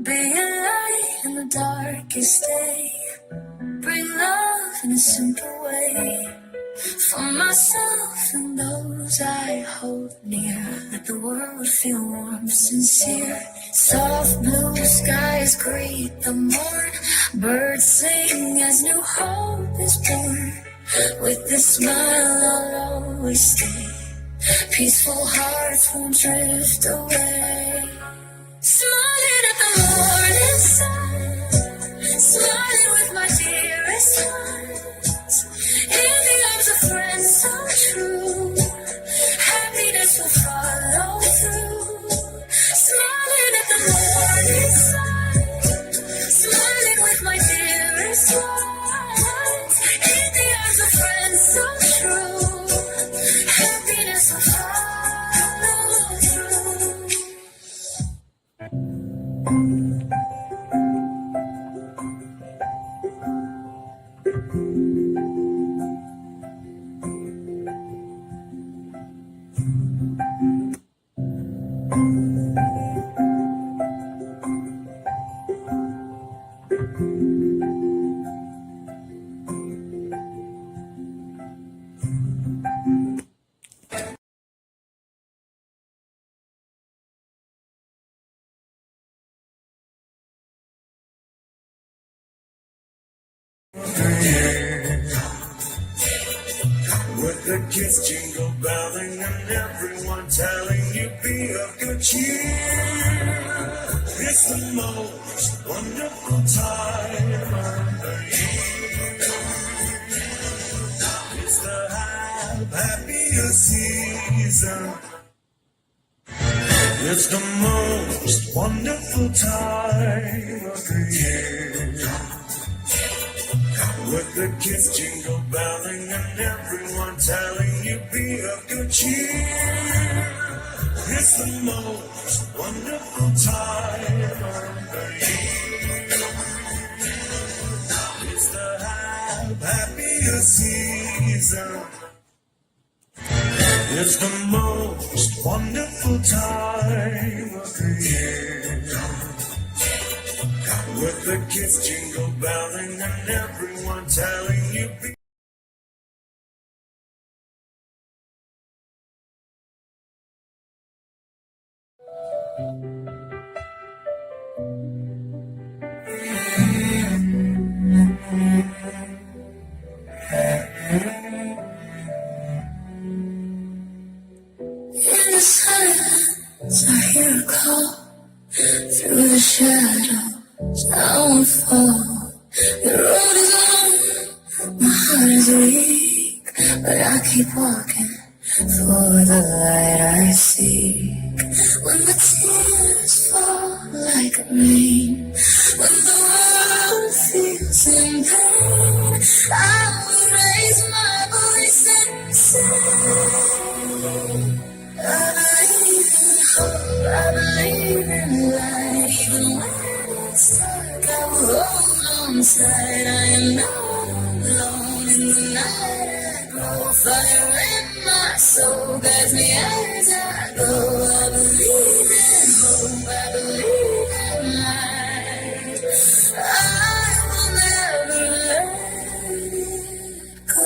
Be a light in the darkest day. Bring love in a simple way. For myself and those I hold near. Let the world feel warm, sincere. Soft blue skies greet the morn. Birds sing as new hope is born. With this smile I'll always stay. Peaceful hearts won't drift away. Smiling at the morning sun, smiling with my dearest ones, in the arms of friends so true, happiness will follow through. Smiling at the morning sun, smiling with my dearest ones, in the arms of friends so true, happiness will follow through. With the kids jingle belling and everyone telling you be of good cheer. It's the most wonderful time of the year. It's the happiest season. It's the most wonderful time of the year. With the kids jingle belling and everyone telling you be of good cheer. It's the most wonderful time of the year. It's the happiest season. It's the most wonderful time of the year. With the kids jingle belling and everyone telling you be In the silence, I hear a call. Through the shadows, I won't fall. The road is long, my heart is weak, but I keep walking for the light I seek. When the tears fall like rain, when the world feels in pain, I will raise my voice and say, I believe in hope, I believe in light. Even when it's dark, I will hold on tight. I am not alone in the night. I grow fire in my soul, guides me as I go. I believe in hope, I believe in light. I will never let it go.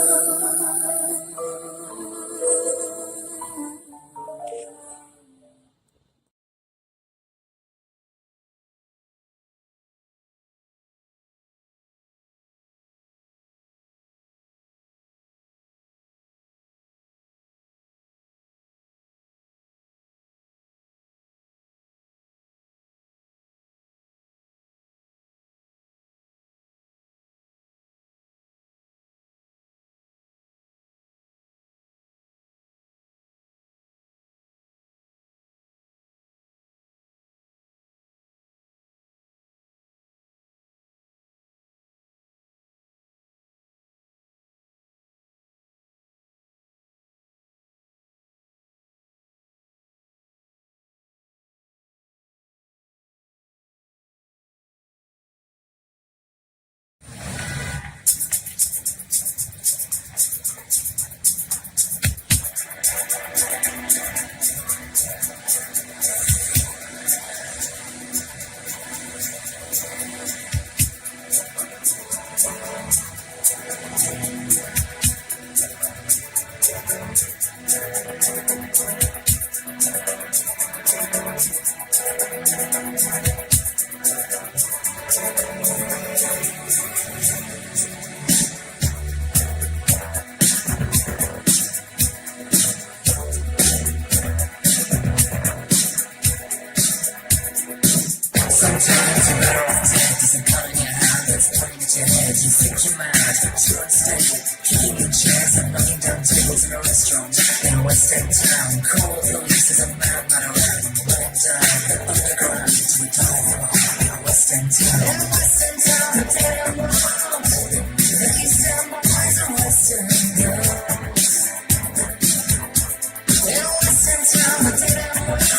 Western town, cold police is a man not around. Let him down, the underground to a dive in the heart of Western town. In Western town, the damn world. The Eastern boys and Western girls. In Western town, the damn world.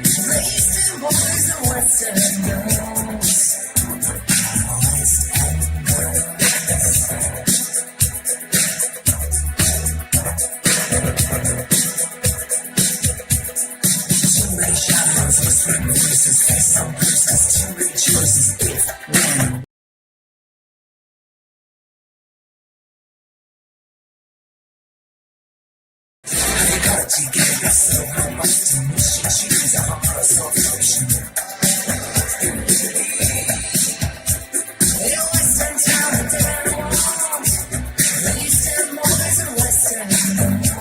The Eastern boys and Western girls. Too many shadows, whispering voices, face some bruises, too many choices. If, when. Have you got it together? So how much to miss you? Choose a heart of self-function. In Western town, the damn world. The Eastern boys and Western girls.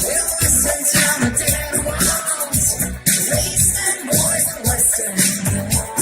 In Western town, the damn world. The Eastern boys and Western girls.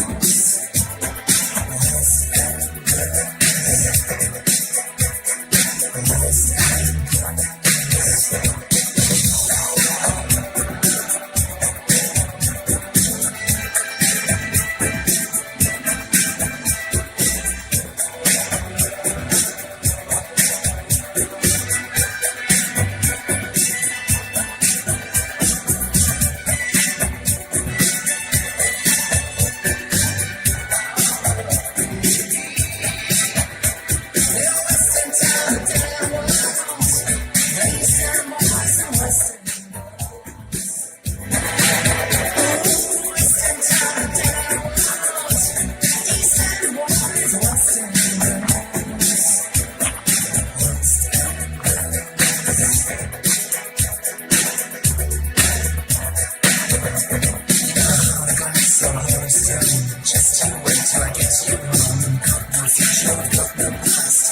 Just you wait till I get you home. No future, got no past.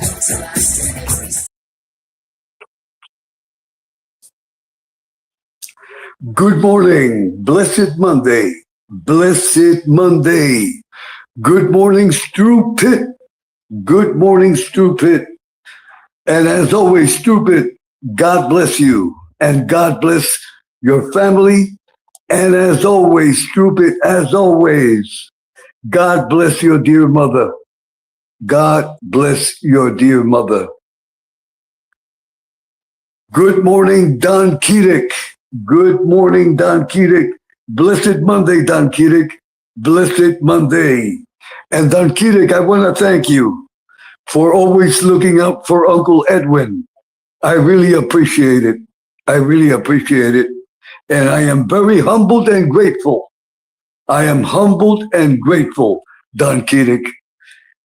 Built to last in every. Good morning, blessed Monday, blessed Monday. Good morning, Stupid. Good morning, Stupid. And as always, Stupid, God bless you and God bless your family. And as always, Stupid, as always, God bless your dear mother. God bless your dear mother. Good morning, Don Keating. Good morning, Don Keating. Blessed Monday, Don Keating. Blessed Monday. And Don Keating, I want to thank you for always looking out for Uncle Edwin. I really appreciate it. I really appreciate it. And I am very humbled and grateful. I am humbled and grateful, Don Keating.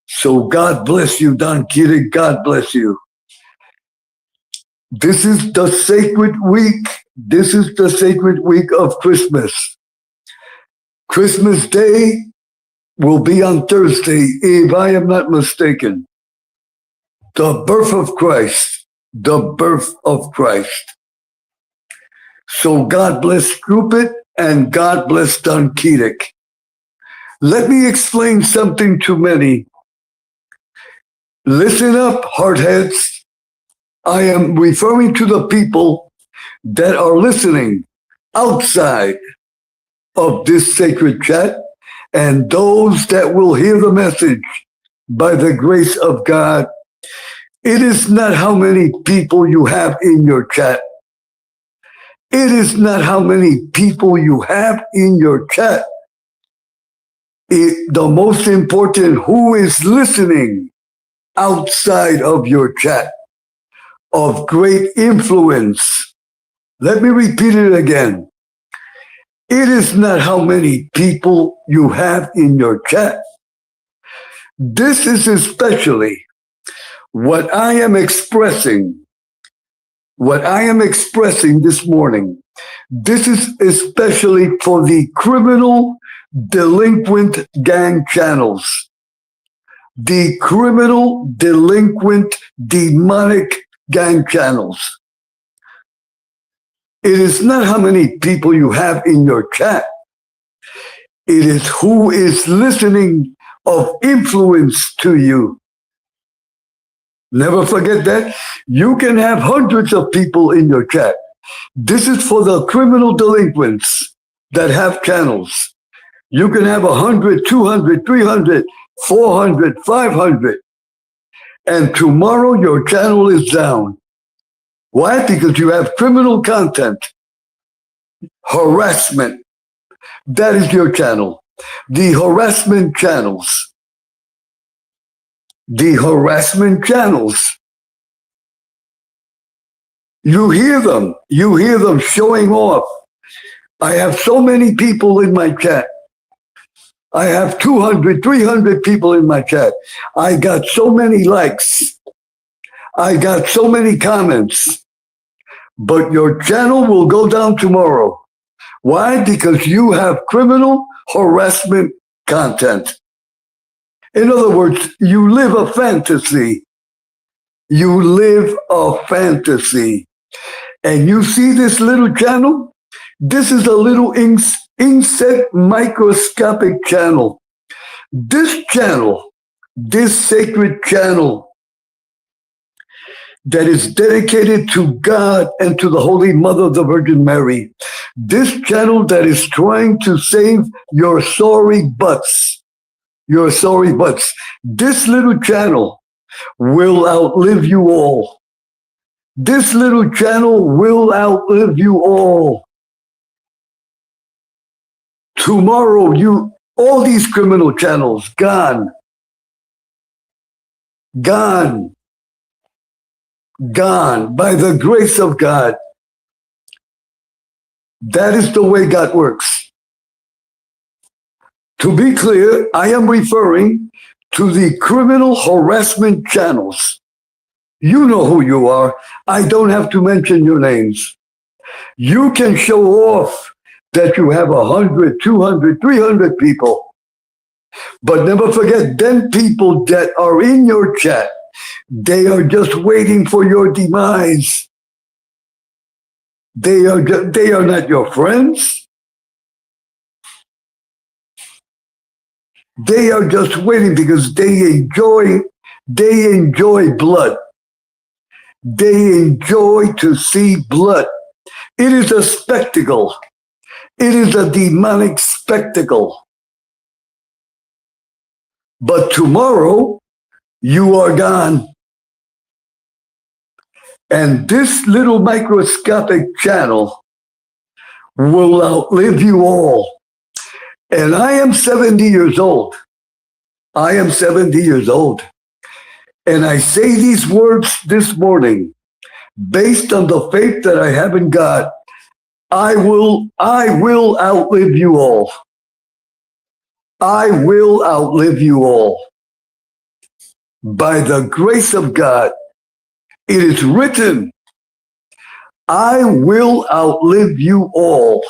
So God bless you, Don Keating. God bless you. This is the sacred week. This is the sacred week of Christmas. Christmas Day will be on Thursday, if I am not mistaken. The birth of Christ. The birth of Christ. So God bless Stupid and God bless Don Keating. Let me explain something to many. Listen up, hardheads. I am referring to the people that are listening outside of this sacred chat and those that will hear the message by the grace of God. It is not how many people you have in your chat. It is not how many people you have in your chat. The most important, who is listening outside of your chat of great influence. Let me repeat it again. It is not how many people you have in your chat. This is especially what I am expressing this morning. This is especially for the criminal delinquent gang channels. The criminal delinquent demonic gang channels. It is not how many people you have in your chat. It is who is listening of influence to you. Never forget that. You can have hundreds of people in your chat. This is for the criminal delinquents that have channels. You can have 100, 200, 300, 400, 500. And tomorrow your channel is down. Why? Because you have criminal content, harassment. That is your channel. The harassment channels. The harassment channels. You hear them. You hear them showing off. I have so many people in my chat. I have 200, 300 people in my chat. I got so many likes. I got so many comments. But your channel will go down tomorrow. Why? Because you have criminal harassment content. In other words, you live a fantasy. You live a fantasy. And you see this little channel? This is a little insect microscopic channel. This channel, this sacred channel that is dedicated to God and to the Holy Mother, the Virgin Mary. This channel that is trying to save your sorry butts. Your sorry butts. This little channel will outlive you all. This little channel will outlive you all. Tomorrow, all these criminal channels, gone. Gone. Gone by the grace of God. That is the way God works. To be clear, I am referring to the criminal harassment channels. You know who you are. I don't have to mention your names. You can show off that you have 100, 200, 300 people. But never forget, them people that are in your chat, they are just waiting for your demise. They are not your friends. They are just waiting because they enjoy blood. They enjoy to see blood. It is a spectacle. It is a demonic spectacle. But tomorrow, you are gone. And this little microscopic channel will outlive you all. And I am 70 years old. I am 70 years old. And I say these words this morning based on the faith that I have in God. I will outlive you all. I will outlive you all. By the grace of God, it is written, I will outlive you all.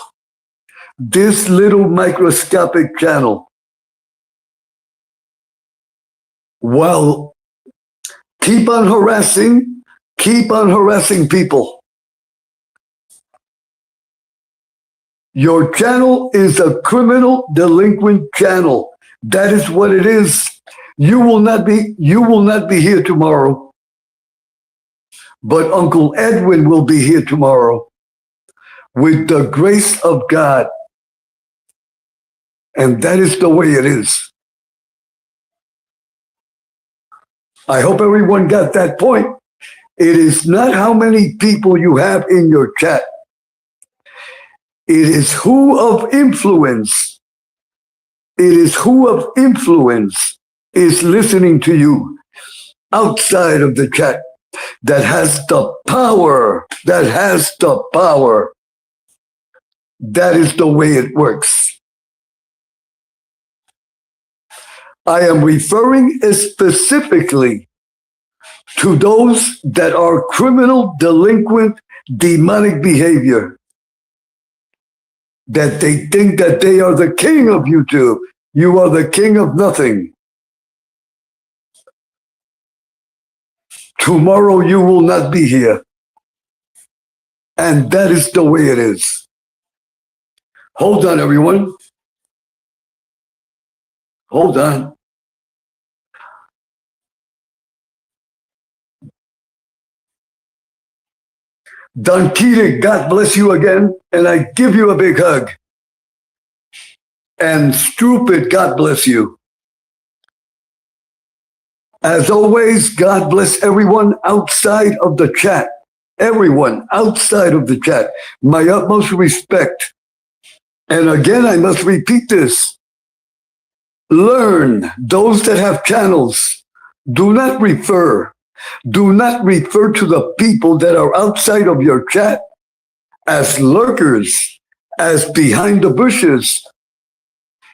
This little microscopic channel. Well, keep on harassing people. Your channel is a criminal delinquent channel. That is what it is. You will not be here tomorrow. But Uncle Edwin will be here tomorrow with the grace of God. And that is the way it is. I hope everyone got that point. It is not how many people you have in your chat. It is who of influence. It is who of influence is listening to you outside of the chat that has the power. That has the power. That is the way it works. I am referring specifically to those that are criminal, delinquent, demonic behavior. That they think that they are the king of YouTube. You are the king of nothing. Tomorrow you will not be here. And that is the way it is. Hold on, everyone. Hold on. Don Keating, God bless you again, and I give you a big hug. And Stupid, God bless you. As always, God bless everyone outside of the chat. Everyone outside of the chat. My utmost respect. And again, I must repeat this. Learn, those that have channels, do not refer to the people that are outside of your chat as lurkers, as behind the bushes.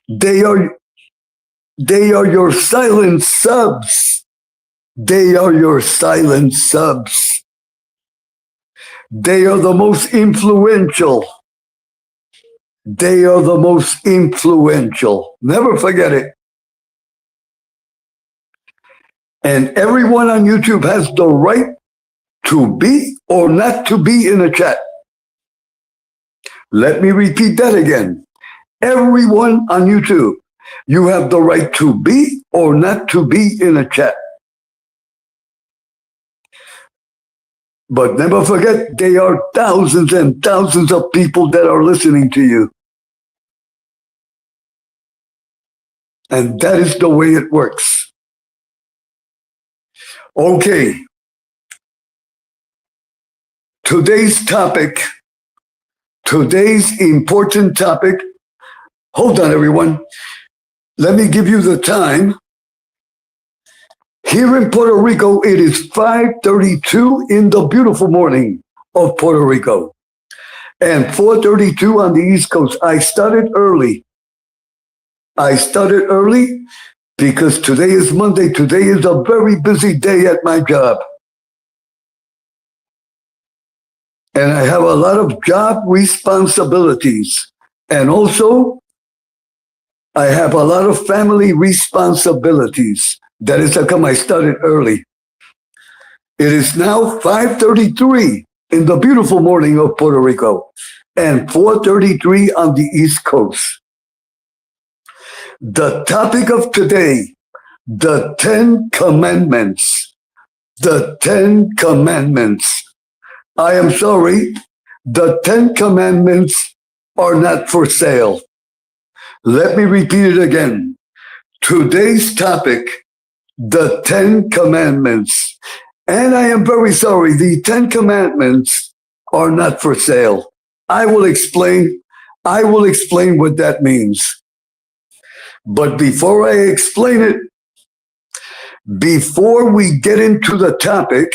They are your silent subs. They are your silent subs. They are the most influential. They are the most influential. Never forget it. And everyone on YouTube has the right to be or not to be in a chat. Let me repeat that again. Everyone on YouTube, you have the right to be or not to be in a chat. But never forget, there are thousands and thousands of people that are listening to you. And that is the way it works. Okay. Today's important topic. Hold on, everyone. Let me give you the time. Here in Puerto Rico, it is 5:32 in the beautiful morning of Puerto Rico. And 4:32 on the East Coast. I started early because today is Monday. Today is a very busy day at my job. And I have a lot of job responsibilities. And also, I have a lot of family responsibilities. That is how come I started early. It is now 5:33 in the beautiful morning of Puerto Rico and 4:33 on the East Coast. The topic of today, the 10 Commandments. The 10 Commandments. I am sorry, the 10 Commandments are not for sale. Let me repeat it again. Today's topic, the 10 Commandments. And I am very sorry, the 10 Commandments are not for sale. I will explain what that means. But before I explain it, before we get into the topic,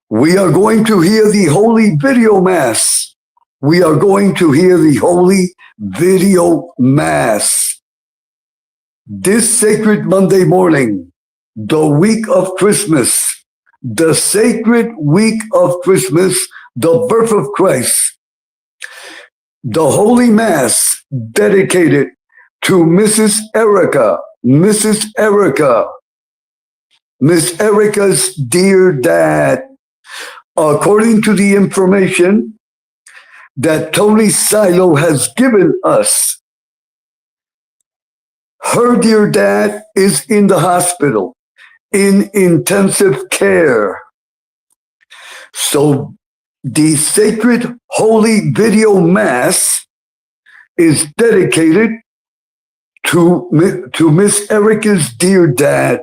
we are going to hear the Holy Video Mass. We are going to hear the Holy Video Mass. This sacred Monday morning, the week of Christmas, the sacred week of Christmas, the birth of Christ, the Holy Mass dedicated to Miss Erica's dear dad. According to the information that Tony Silo has given us, her dear dad is in the hospital, in intensive care. So the sacred Holy Video Mass is dedicated to Miss Erica's dear dad.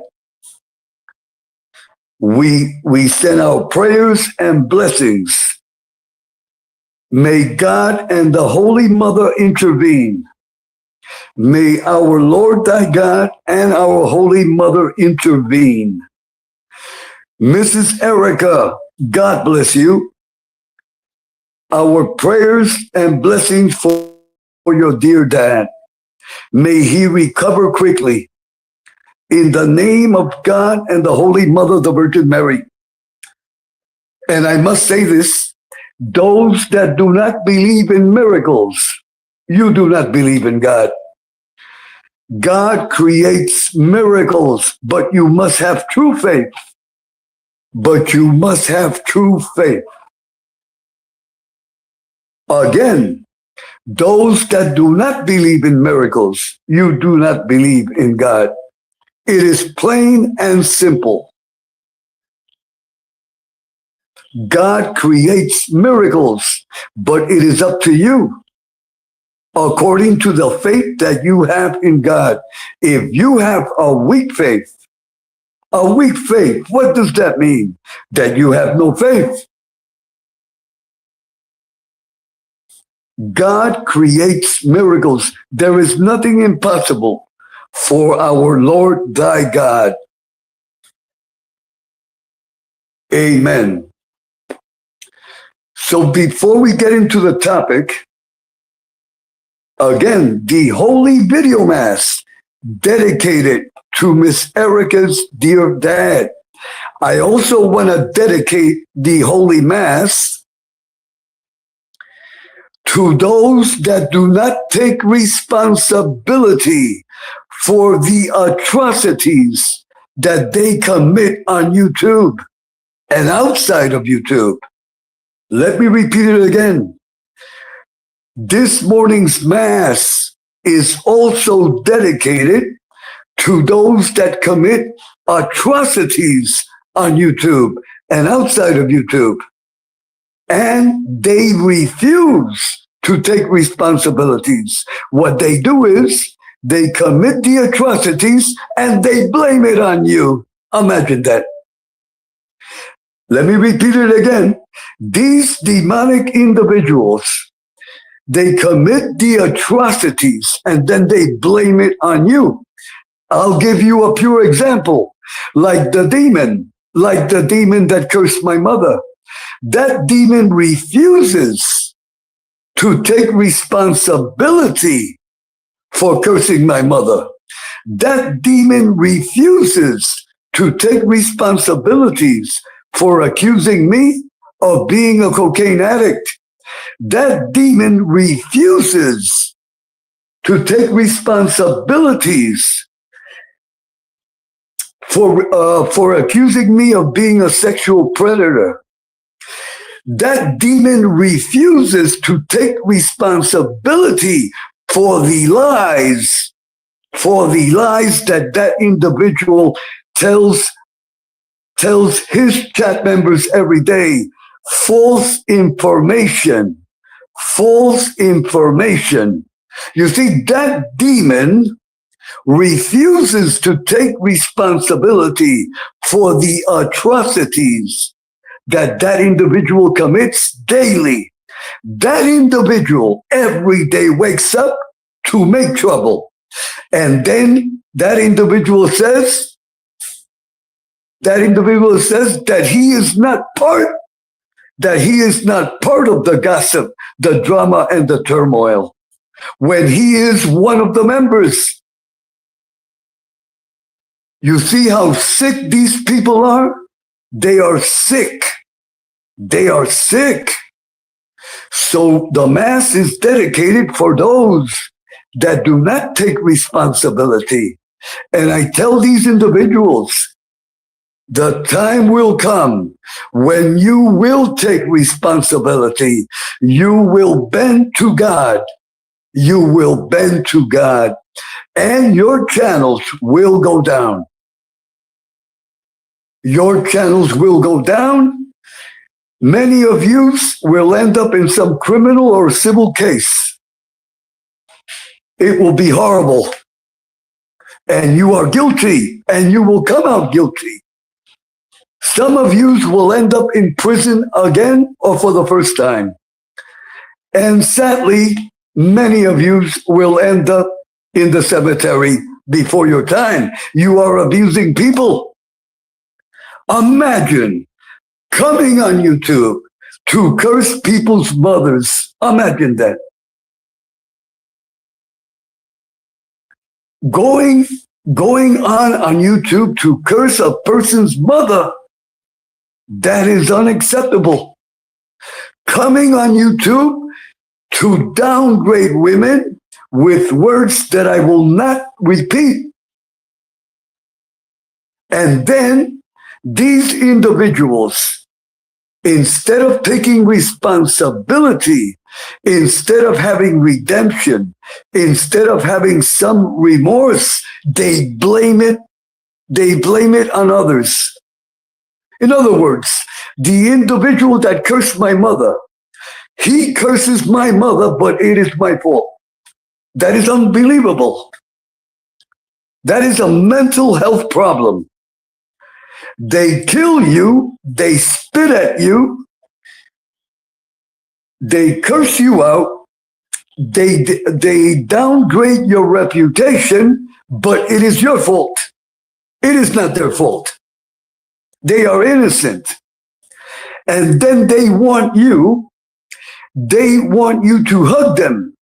We send our prayers and blessings. May God and the Holy Mother intervene. May our Lord thy God and our Holy Mother intervene. Mrs. Erica, God bless you. Our prayers and blessings for your dear dad. May he recover quickly. In the name of God and the Holy Mother, the Virgin Mary. And I must say this, those that do not believe in miracles, you do not believe in God. God creates miracles, but you must have true faith. But you must have true faith. Again, those that do not believe in miracles, you do not believe in God. It is plain and simple. God creates miracles, but it is up to you according to the faith that you have in God. If you have a weak faith, what does that mean? That you have no faith. God creates miracles. There is nothing impossible for our Lord thy God. Amen. So before we get into the topic, again, the Holy Video Mass dedicated to Miss Erica's dear dad. I also want to dedicate the Holy Mass to those that do not take responsibility for the atrocities that they commit on YouTube and outside of YouTube. Let me repeat it again. This morning's Mass is also dedicated to those that commit atrocities on YouTube and outside of YouTube. And they refuse to take responsibilities. What they do is they commit the atrocities and they blame it on you. Imagine that. Let me repeat it again. These demonic individuals, they commit the atrocities and then they blame it on you. I'll give you a pure example, like the demon that cursed my mother. That demon refuses to take responsibility for cursing my mother. That demon refuses to take responsibilities for accusing me of being a cocaine addict. That demon refuses to take responsibilities for accusing me of being a sexual predator. That demon refuses to take responsibility for the lies that individual tells his chat members every day. False information. You see, that demon refuses to take responsibility for the atrocities that individual commits daily. That individual every day wakes up to make trouble. And then that individual says that he is not part of the gossip, the drama, and the turmoil, when he is one of the members. You see how sick these people are? They are sick. So the Mass is dedicated for those that do not take responsibility. And I tell these individuals, the time will come when you will take responsibility. You will bend to God. And your channels will go down. Many of you will end up in some criminal or civil case. It will be horrible. And you are guilty, and you will come out guilty. Some of you will end up in prison again or for the first time. And sadly, many of you will end up in the cemetery before your time. You are abusing people. Imagine coming on YouTube to curse people's mothers. Imagine that. Going on YouTube to curse a person's mother, that is unacceptable. Coming on YouTube to downgrade women with words that I will not repeat. And then these individuals, instead of taking responsibility, instead of having redemption, instead of having some remorse, they blame it on others. In other words, The individual that cursed my mother, he curses my mother, but it is my fault. That is unbelievable. That is a mental health problem. They kill you, they spit at you, they curse you out, they downgrade your reputation, but it is your fault. It is not their fault. They are innocent. And then they want you to hug them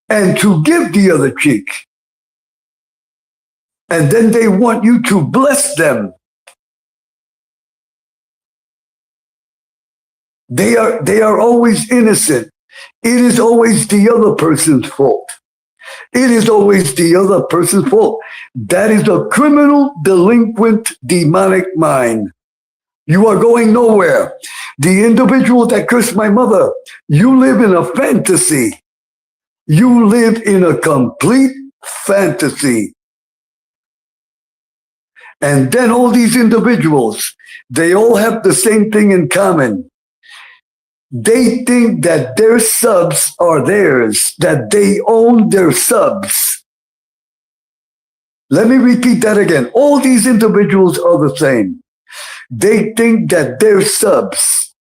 and to give the other cheek. And then they want you to bless them. They are always innocent. It is always the other person's fault. It is always the other person's fault. That is a criminal, delinquent, demonic mind. You are going nowhere. The individual that cursed my mother, you live in a fantasy. You live in a complete fantasy. And then all these individuals, they all have the same thing in common. They think that their subs are theirs, that they own their subs. Let me repeat that again. All these individuals are the same. They think that their subs,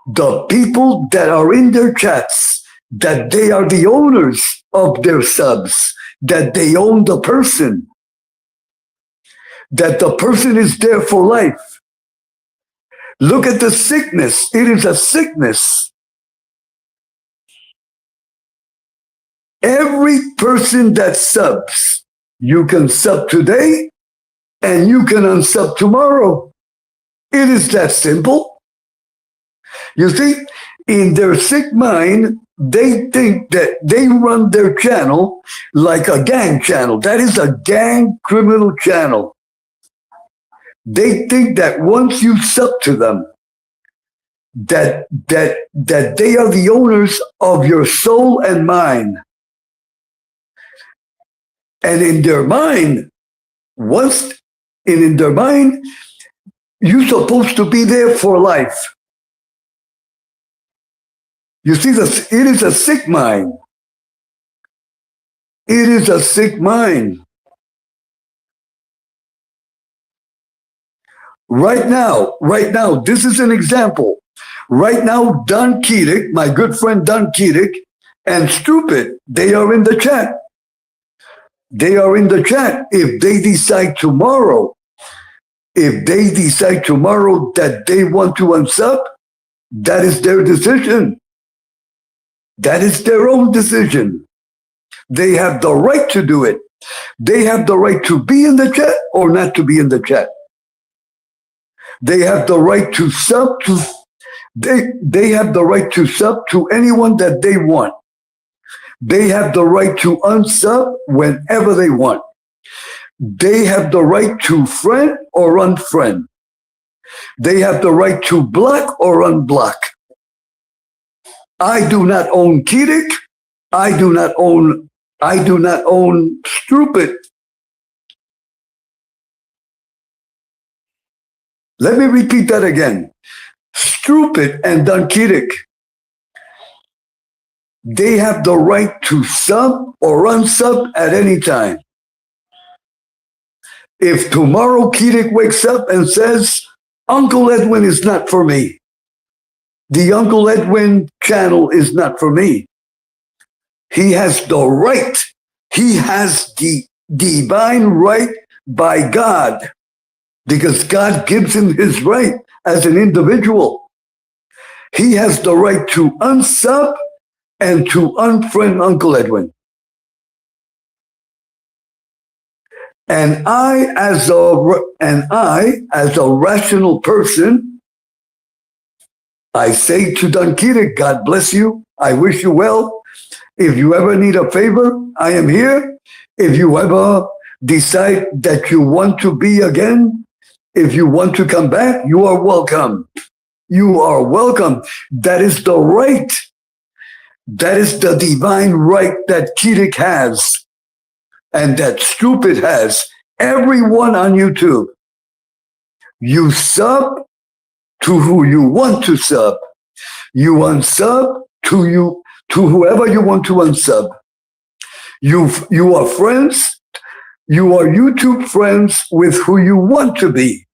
the people that are in their chats, that they are the owners of their subs, that they own the person, that the person is there for life. Look at the sickness. It is a sickness. Every person that subs, you can sub today and you can unsub tomorrow. It is that simple. You see, in their sick mind, they think that they run their channel like a gang channel. That is a gang criminal channel. They think that once you sub to them, that they are the owners of your soul and mind. And in their mind, in their mind, you're supposed to be there for life. You see, it is a sick mind. It is a sick mind. Right now, this is an example. Right now, Don Keating, my good friend Don Keating, and Stupid, they are in the chat. They are in the chat. If they decide tomorrow that they want to unsub, that is their decision. That is their own decision. They have the right to do it. They have the right to be in the chat or not to be in the chat. They have the right to sub to they have the right to sub to anyone that they want. They have the right to unsub whenever they want. They have the right to friend or unfriend. They have the right to block or unblock. I do not own Keating. I do not own Stupid. Let me repeat that again. Stupid and Don Keating, they have the right to sub or unsub at any time. If tomorrow Keating wakes up and says, Uncle Edwin is not for me, the Uncle Edwin channel is not for me, he has the right. He has the divine right by God, because God gives him his right as an individual. He has the right to unsub and to unfriend Uncle Edwin. And I, as a rational person, I say to Don Keating, God bless you. I wish you well. If you ever need a favor, I am here. If you ever decide that you want to be again, if you want to come back, you are welcome. You are welcome. That is the right. That is the divine right that Keating has and that Stupid has. Everyone on YouTube, you sub to who you want to sub. You unsub to whoever you want to unsub. You are friends. You are YouTube friends with who you want to be.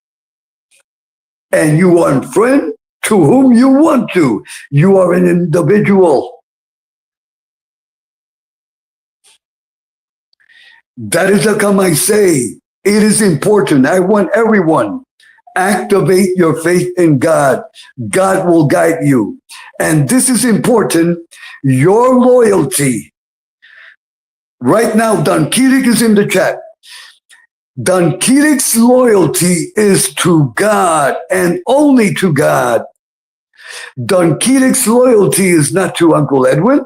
And you unfriend to whom you want to. You are an individual. That is how come I say it is important. I want everyone, activate your faith in God. God will guide you. And this is important, your loyalty. Right now, Don Kirik is in the chat. Don Kirik's loyalty is to God and only to God. Don Kirik's loyalty is not to Uncle Edwin.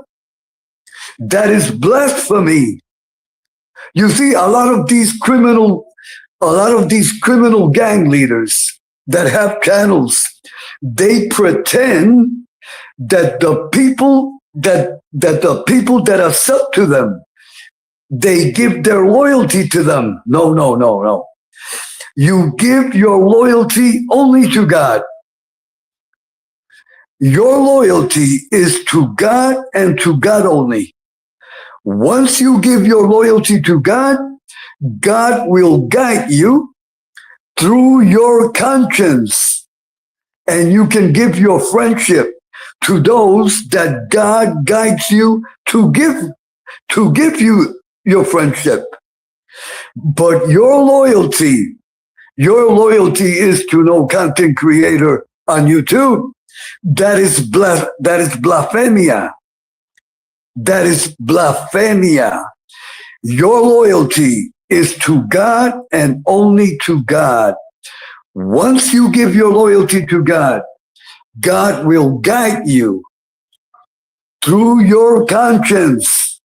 That is blasphemy. You see, a lot of these criminal gang leaders that have channels, they pretend that the people that are sub to them, they give their loyalty to them. No. You give your loyalty only to God. Your loyalty is to God and to God only. Once you give your loyalty to God, God will guide you through your conscience. And you can give your friendship to those that God guides you to give you your friendship. But your loyalty is to no content creator on YouTube. That is blasphemia. That is blasphemia. Your loyalty is to God and only to God. Once you give your loyalty to God, God will guide you through your conscience.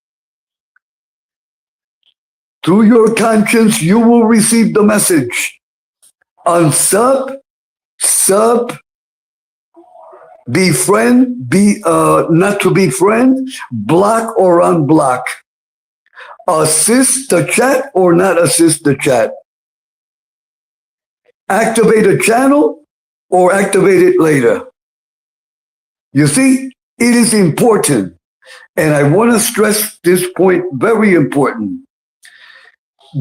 Through your conscience, you will receive the message. Unsub, sub, befriend, not to befriend, block or unblock. Assist the chat or not assist the chat. Activate a channel or activate it later. You see, it is important. And I want to stress this point, very important.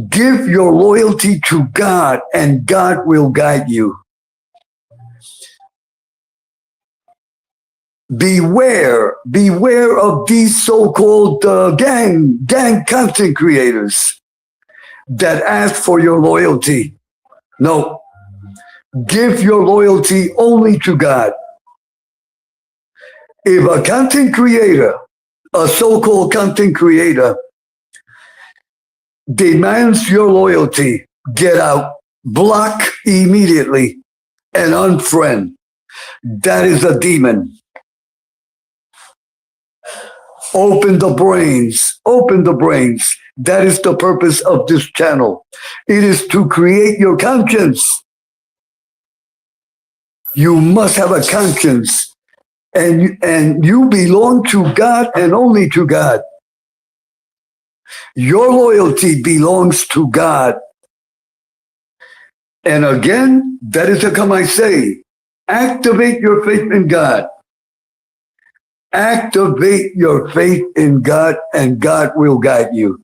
Give your loyalty to God and God will guide you. Beware of these so-called gang content creators that ask for your loyalty. No, give your loyalty only to God. If a content creator, a so-called content creator, demands your loyalty, get out, block immediately, and unfriend. That is a demon. Open the brains. That is the purpose of this channel. It is to create your conscience. You must have a conscience. And you belong to God and only to God. Your loyalty belongs to God. And again, that is how come I say, activate your faith in God. Activate your faith in God and God will guide you.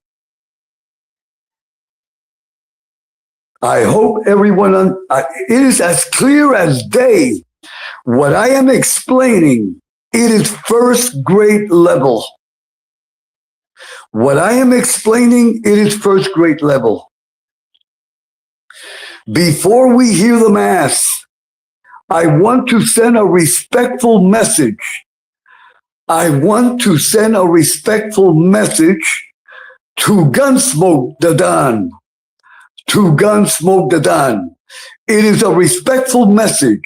I hope everyone, it is as clear as day. What I am explaining, it is first grade level. What I am explaining, it is first grade level. Before we hear the Mass, I want to send a respectful message. I want to send a respectful message to Gunsmoke the Don. To Gunsmoke the Don. It is a respectful message.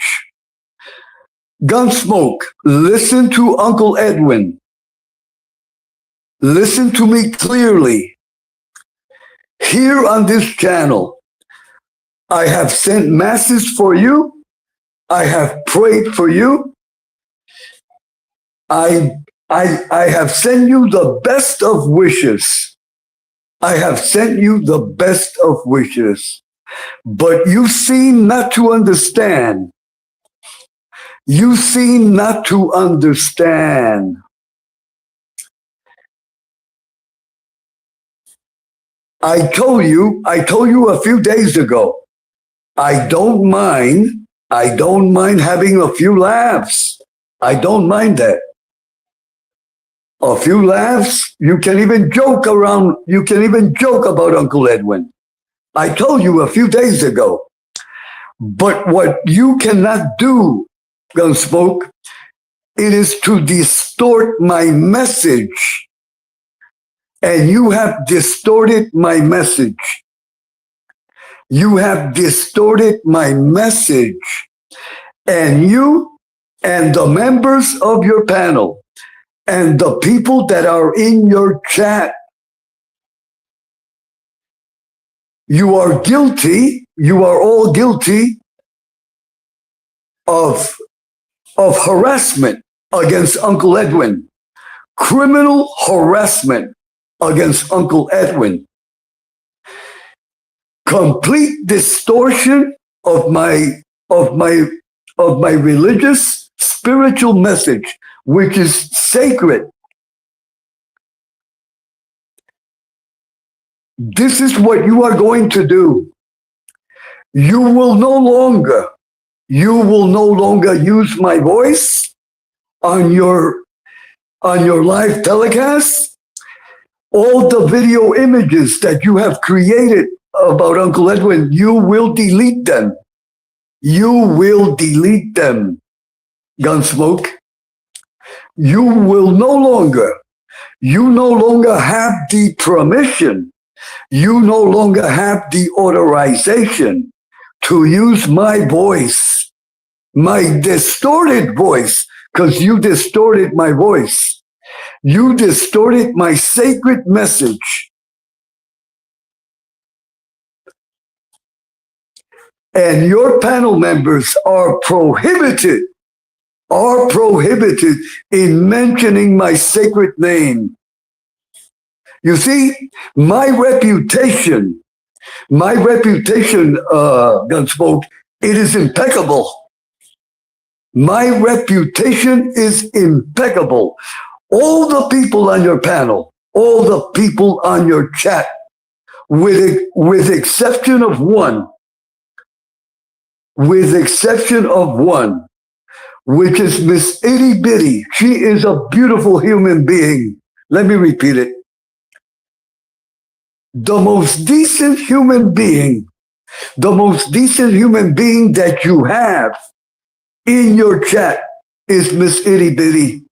Gunsmoke, listen to Uncle Edwin. Listen to me clearly. Here on this channel, I have sent masses for you. I have prayed for you. I have sent you the best of wishes. I have sent you the best of wishes. But you seem not to understand You seem not to understand. I told you a few days ago, I don't mind having a few laughs. I don't mind that. A few laughs, you can even joke around, you can even joke about Uncle Edwin. I told you a few days ago. But what you cannot do, Gunsmoke, it is to distort my message. And you have distorted my message. You have distorted my message. And you and the members of your panel and the people that are in your chat, you are guilty, you are all guilty of harassment against Uncle Edwin, criminal harassment against Uncle Edwin, complete distortion of my religious spiritual message, which is sacred. This is what you are going to do. You will no longer use my voice on your live telecast. All the video images that you have created about Uncle Edwin, you will delete them. You will delete them, Gunsmoke. You no longer have the permission. You no longer have the authorization to use my voice, my distorted voice, because you distorted my voice. You distorted my sacred message. And your panel members are prohibited in mentioning my sacred name. You see, my reputation, Gunsmoke, it is impeccable. My reputation is impeccable. All the people on your panel, all the people on your chat, with exception of one, which is Miss Itty Bitty. She is a beautiful human being. Let me repeat it. The most decent human being that you have in your chat is Miss Itty Bitty.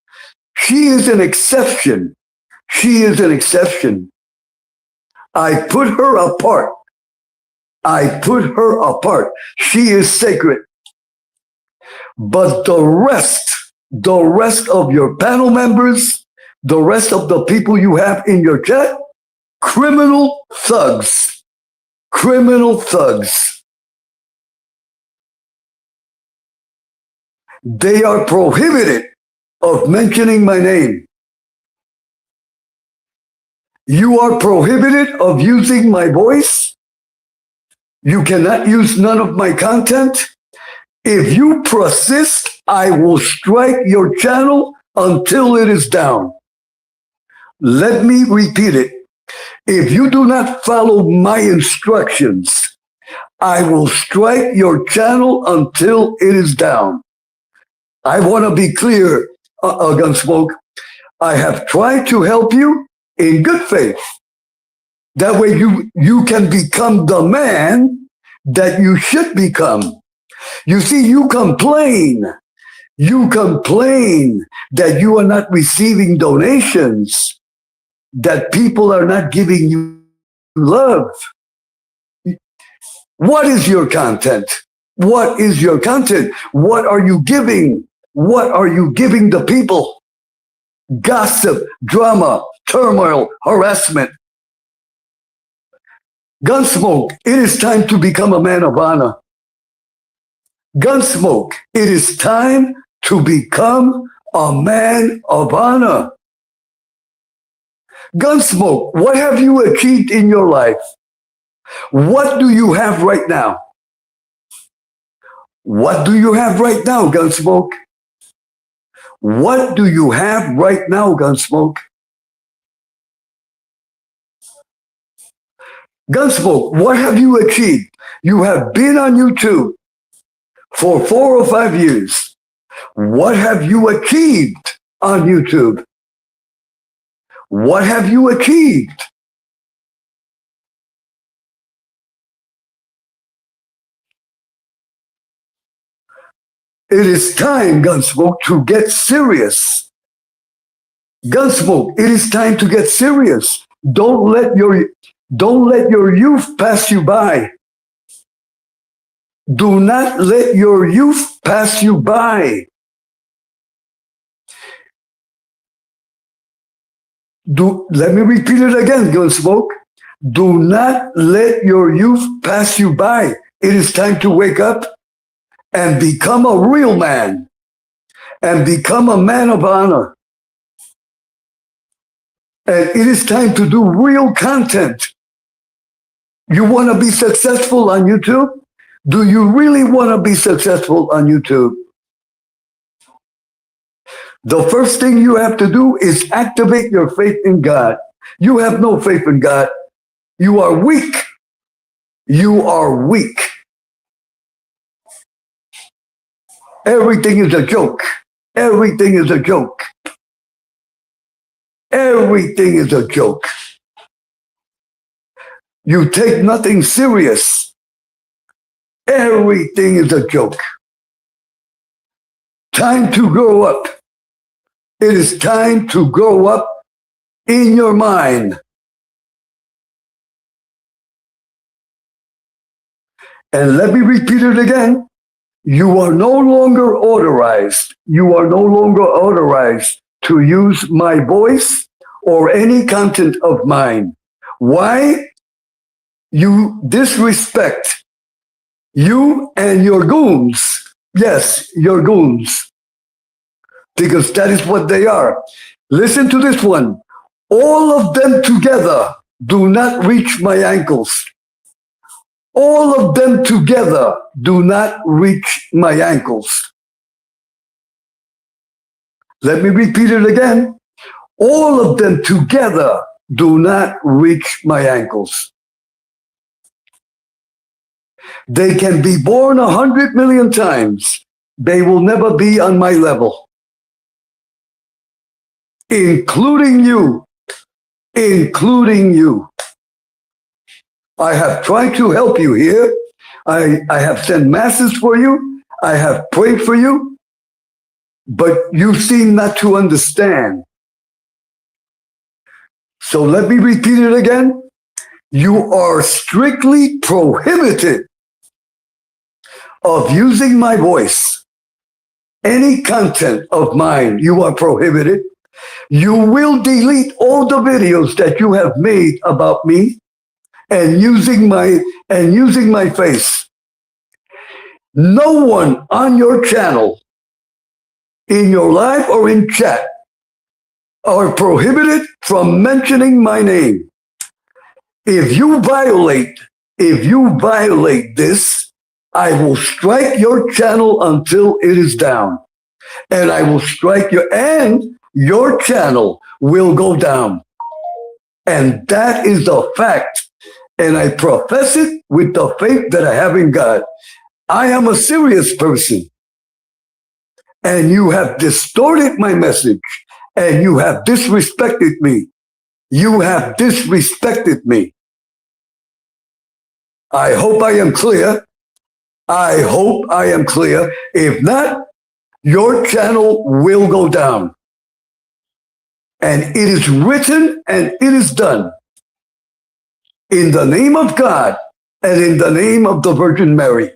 She is an exception. I put her apart. She is sacred. But the rest of your panel members, the rest of the people you have in your chat, criminal thugs. They are prohibited of mentioning my name. You are prohibited of using my voice. You cannot use none of my content. If you persist, I will strike your channel until it is down. Let me repeat it. If you do not follow my instructions, I will strike your channel until it is down. I want to be clear, Gunsmoke. I have tried to help you in good faith. That way you can become the man that you should become. You see, you complain that you are not receiving donations, that people are not giving you love. What is your content? What is your content? What are you giving? What are you giving the people? Gossip, drama, turmoil, harassment. Gunsmoke, it is time to become a man of honor. Gunsmoke, it is time to become a man of honor. Gunsmoke, what have you achieved in your life? What do you have right now? What do you have right now, Gunsmoke? What do you have right now, Gunsmoke? Gunsmoke, what have you achieved? You have been on YouTube for 4 or 5 years. What have you achieved on YouTube? What have you achieved? It is time, Gunsmoke, to get serious. Gunsmoke, it is time to get serious. Don't let your youth pass you by. Do not let your youth pass you by. Let me repeat it again, Gunsmoke. Do not let your youth pass you by. It is time to wake up and become a real man and become a man of honor. And it is time to do real content. You want to be successful on YouTube? Do you really want to be successful on YouTube? The first thing you have to do is activate your faith in God. You have no faith in God. You are weak. You are weak. Everything is a joke. Everything is a joke. Everything is a joke. You take nothing serious. Everything is a joke. Time to grow up. It is time to grow up in your mind. And let me repeat it again. You are no longer authorized. You are no longer authorized to use my voice or any content of mine. Why? You disrespect you and your goons. Yes, your goons. Because that is what they are. Listen to this one. All of them together do not reach my ankles. All of them together do not reach my ankles. Let me repeat it again. All of them together do not reach my ankles. They can be born 100 million times. They will never be on my level. Including you. Including you. I have tried to help you here. I have sent masses for you. I have prayed for you. But you seem not to understand. So let me repeat it again. You are strictly prohibited of using my voice. Any content of mine, you are prohibited. You will delete all the videos that you have made about me and using my face. No one on your channel, in your live or in chat, are prohibited from mentioning my name. If you violate this, I will strike your channel until it is down. And I will strike your channel will go down. And that is the fact. And I profess it with the faith that I have in God. I am a serious person. And you have distorted my message. And you have disrespected me. You have disrespected me. I hope I am clear. I hope I am clear. If not, your channel will go down. And it is written and it is done. In the name of God and in the name of the Virgin Mary.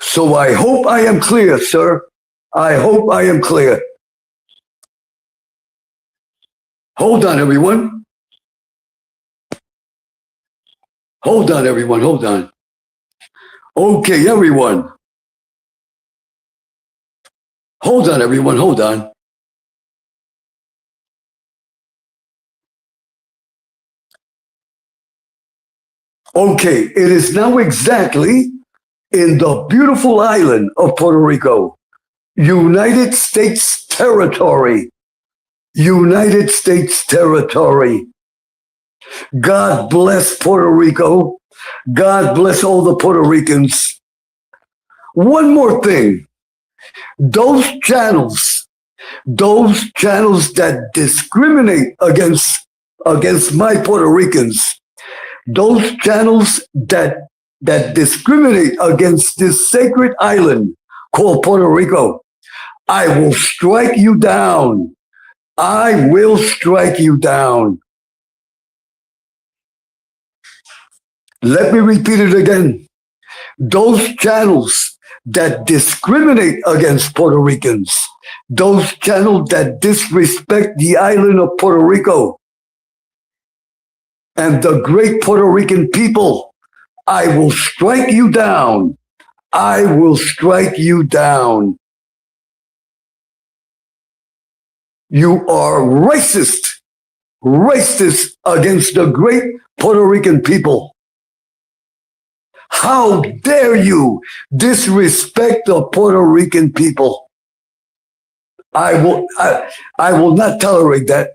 So I hope I am clear, sir. I hope I am clear. Hold on, everyone. Hold on, everyone. Hold on. Okay, everyone. Hold on, everyone. Hold on. Okay, it is now exactly in the beautiful island of Puerto Rico, United States territory. United States territory. God bless Puerto Rico. God bless all the Puerto Ricans. One more thing. Those channels that discriminate against my Puerto Ricans, those channels that discriminate against this sacred island called Puerto Rico, I will strike you down. I will strike you down. Let me repeat it again. Those channels that discriminate against Puerto Ricans, those channels that disrespect the island of Puerto Rico and the great Puerto Rican people, I will strike you down. I will strike you down. You are racist against the great Puerto Rican people. How dare you disrespect the Puerto Rican people? I will not tolerate that.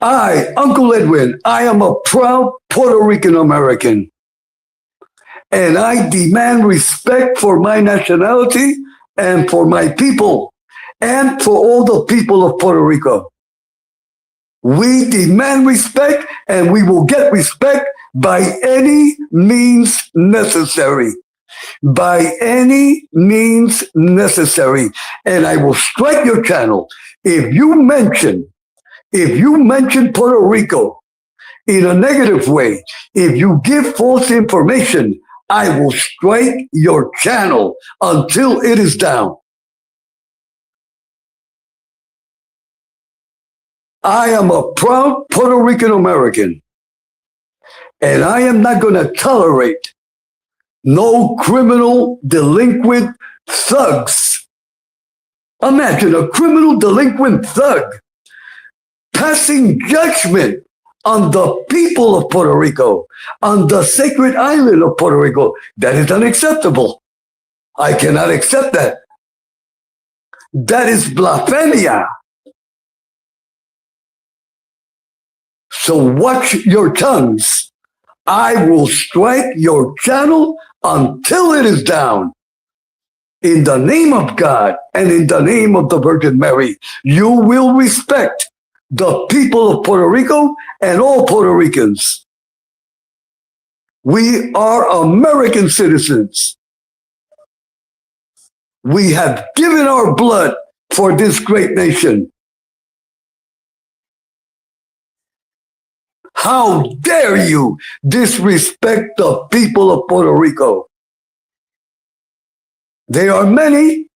I, Uncle Edwin, I am a proud Puerto Rican American, and I demand respect for my nationality and for my people and for all the people of Puerto Rico. We demand respect, and we will get respect by any means necessary. By any means necessary. And I will strike your channel if you mention Puerto Rico in a negative way, if you give false information, I will strike your channel until it is down. I am a proud Puerto Rican American, and I am not going to tolerate no criminal, delinquent thugs. Imagine a criminal, delinquent thug passing judgment on the people of Puerto Rico, on the sacred island of Puerto Rico. That is unacceptable. I cannot accept that. That is blasphemia. So watch your tongues. I will strike your channel until it is down. In the name of God and in the name of the Virgin Mary, you will respect the people of Puerto Rico and all Puerto Ricans. We are American citizens. We have given our blood for this great nation. How dare you disrespect the people of Puerto Rico? They are many.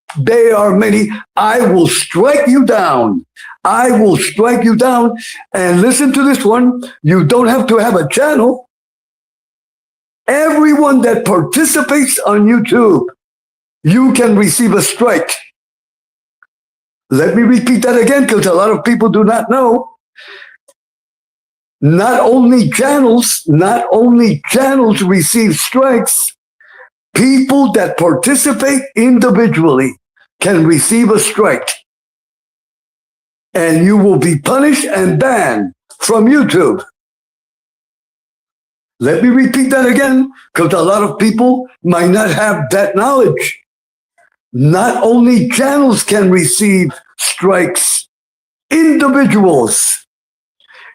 I will strike you down. I will strike you down. And listen to this one. You don't have to have a channel. Everyone that participates on YouTube, you can receive a strike. Let me repeat that again, because a lot of people do not know. Not only channels receive strikes, people that participate individually can receive a strike. And you will be punished and banned from YouTube. Let me repeat that again, because a lot of people might not have that knowledge. Not only channels can receive strikes, individuals.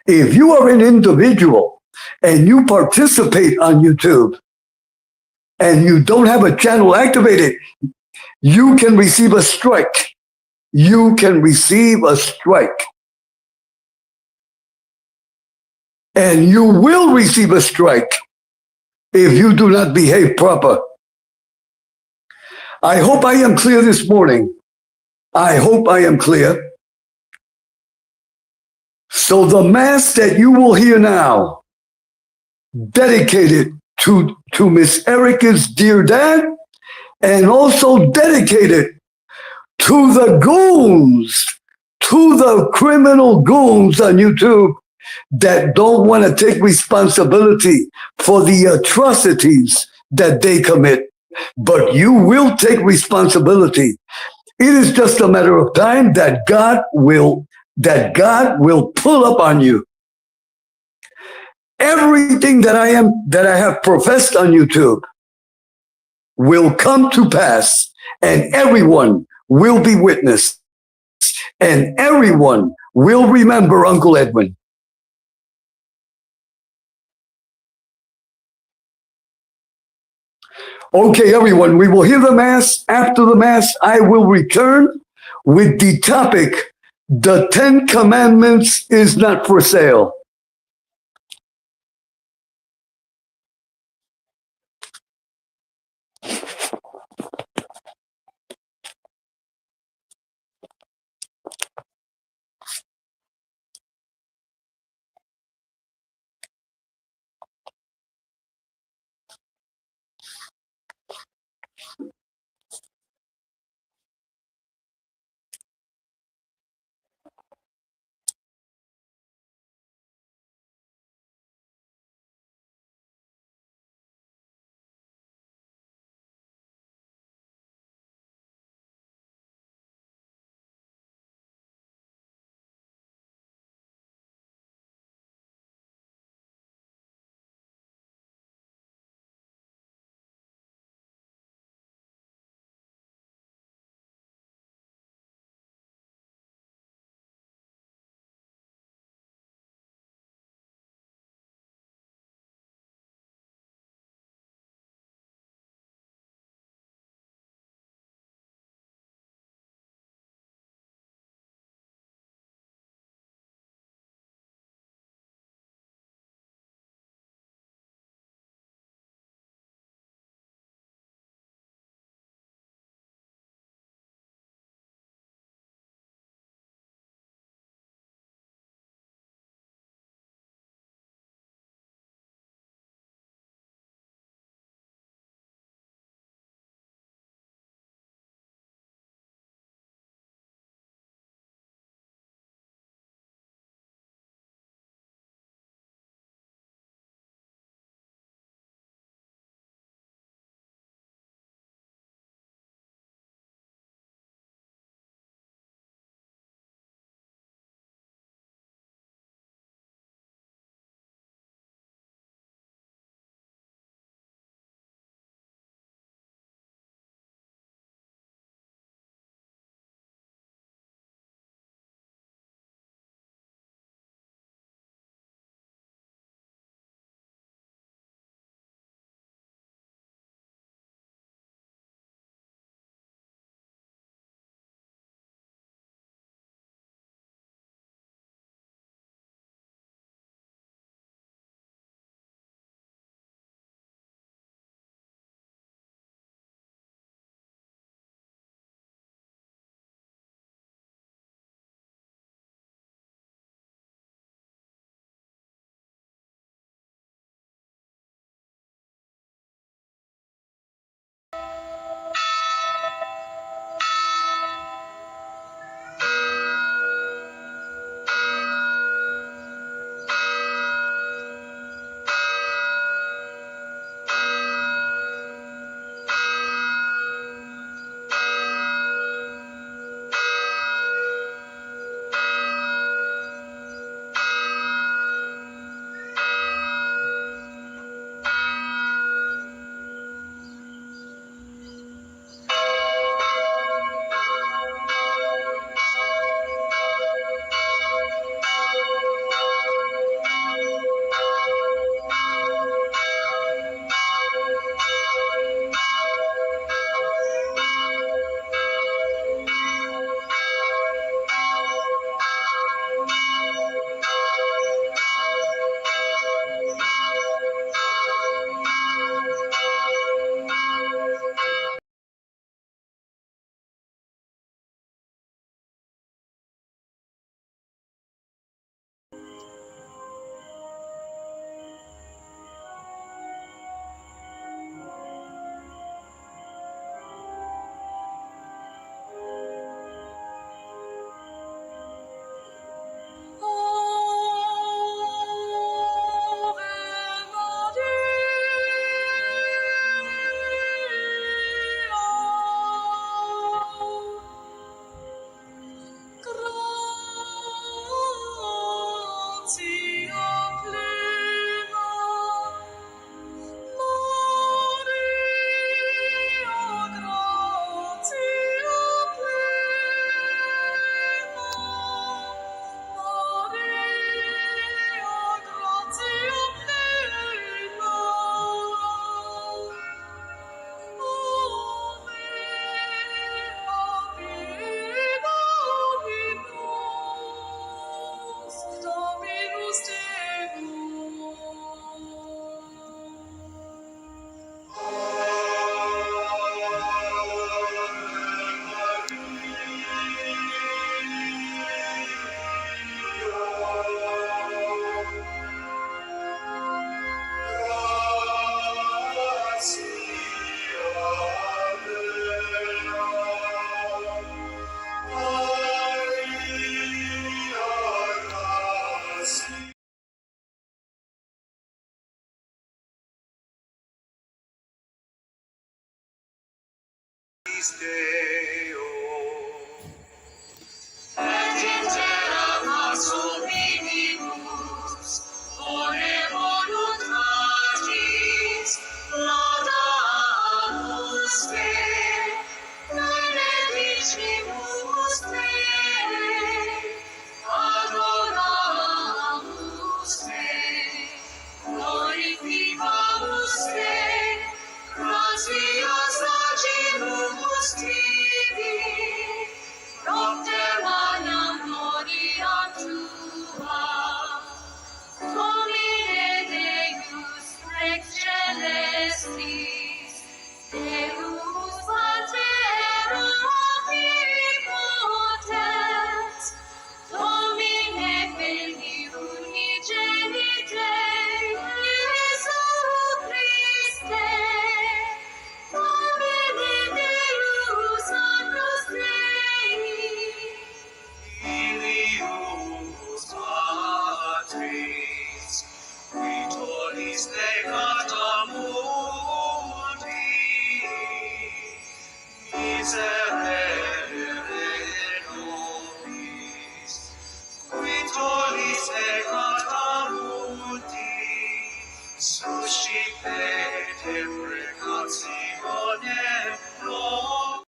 If you are an individual and you participate on YouTube and you don't have a channel activated, you can receive a strike. You can receive a strike. And you will receive a strike if you do not behave proper. I hope I am clear this morning. I hope I am clear. So the Mass that you will hear now, dedicated to Miss Erica's dear dad, and also dedicated to the goons, to the criminal goons on YouTube that don't want to take responsibility for the atrocities that they commit, but you will take responsibility. It is just a matter of time that God will pull up on you. Everything that I have professed on YouTube will come to pass, and everyone will be witness, and everyone will remember Uncle Edwin. Okay, everyone, we will hear the Mass. After the Mass, I will return with the topic, the 10 Commandments is not for sale. Deo. Et intera minimus, ore voluntatis, laudamus te, benedicimus te, adoramus te, glorificamus te, gratias agimus tibi, propter magnam gloria tua, Domine Deus rex celestis, Deus pater omnipotens, Domine Filii unigenite, Iesu Christe, Domine Deus Agnus Dei, Filius Patris, qui tollis peccata mundi, miserere nobis, qui tollis peccata mundi, suscipete precationem nobis.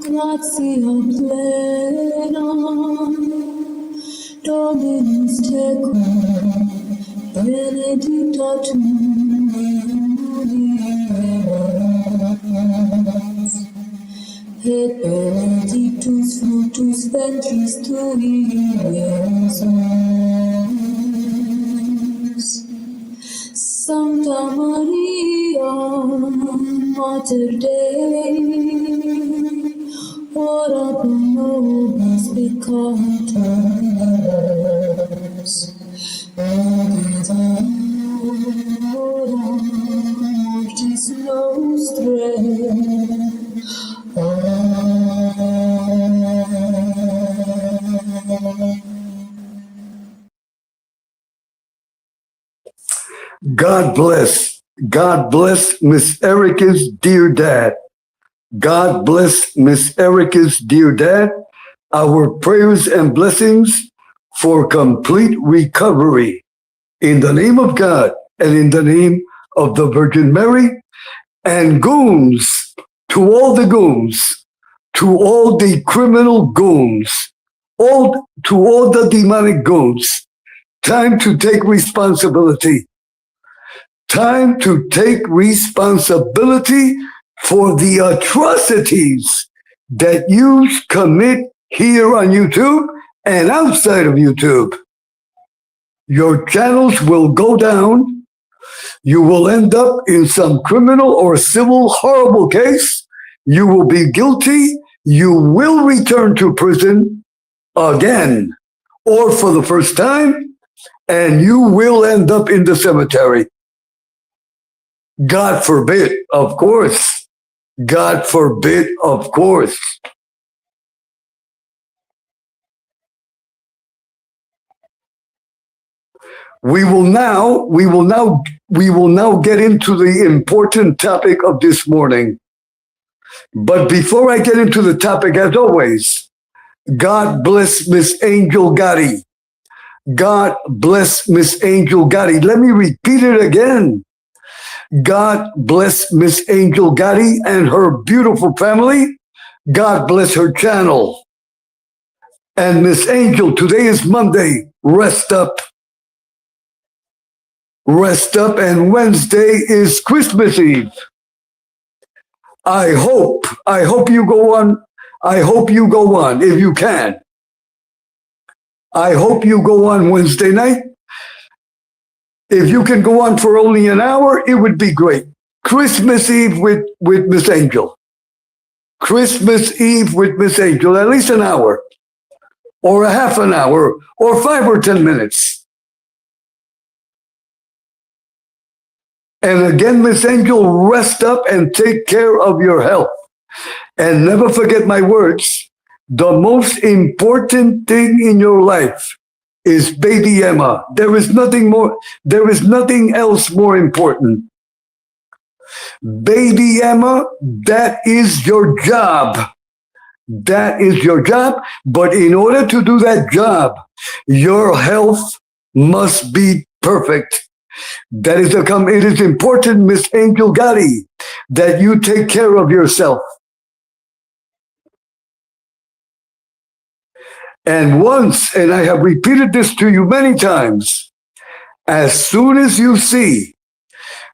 Gratia plena, Dominus tecum, benedicta tu mulieribus, et benedictus fructus ventris tui, Iesus. Sancta Maria, Mater Dei, ora pro nobis peccatoribus, et hora mortis nostrae. Amen. God bless. God bless Miss Erica's dear dad. God bless Miss Erica's dear dad. Our prayers and blessings for complete recovery. In the name of God and in the name of the Virgin Mary, and goons, to all the goons, to all the criminal goons, to all the demonic goons, time to take responsibility. Time to take responsibility for the atrocities that you commit here on YouTube and outside of YouTube. Your channels will go down. You will end up in some criminal or civil horrible case. You will be guilty. You will return to prison again, or for the first time, and you will end up in the cemetery. God forbid, of course. God forbid, of course. We will now get into the important topic of this morning. But before I get into the topic, as always, God bless Miss Angel Gotti. God bless Miss Angel Gotti. Let me repeat it again. God bless Miss Angel Gotti and her beautiful family. God bless her channel. And Miss Angel, today is Monday. Rest up. Rest up, and Wednesday is Christmas Eve. I hope you go on. I hope you go on if you can. I hope you go on Wednesday night. If you can go on for only an hour, it would be great. Christmas Eve with Miss Angel. Christmas Eve with Miss Angel, at least an hour, or a half an hour, or 5 or 10 minutes. And again, Miss Angel, rest up and take care of your health. And never forget my words. The most important thing in your life is baby Emma. There is nothing else more important. Baby Emma, that is your job. That is your job. But in order to do that job, your health must be perfect. It is important, Miss Angel Gotti, that you take care of yourself. And I have repeated this to you many times, as soon as you see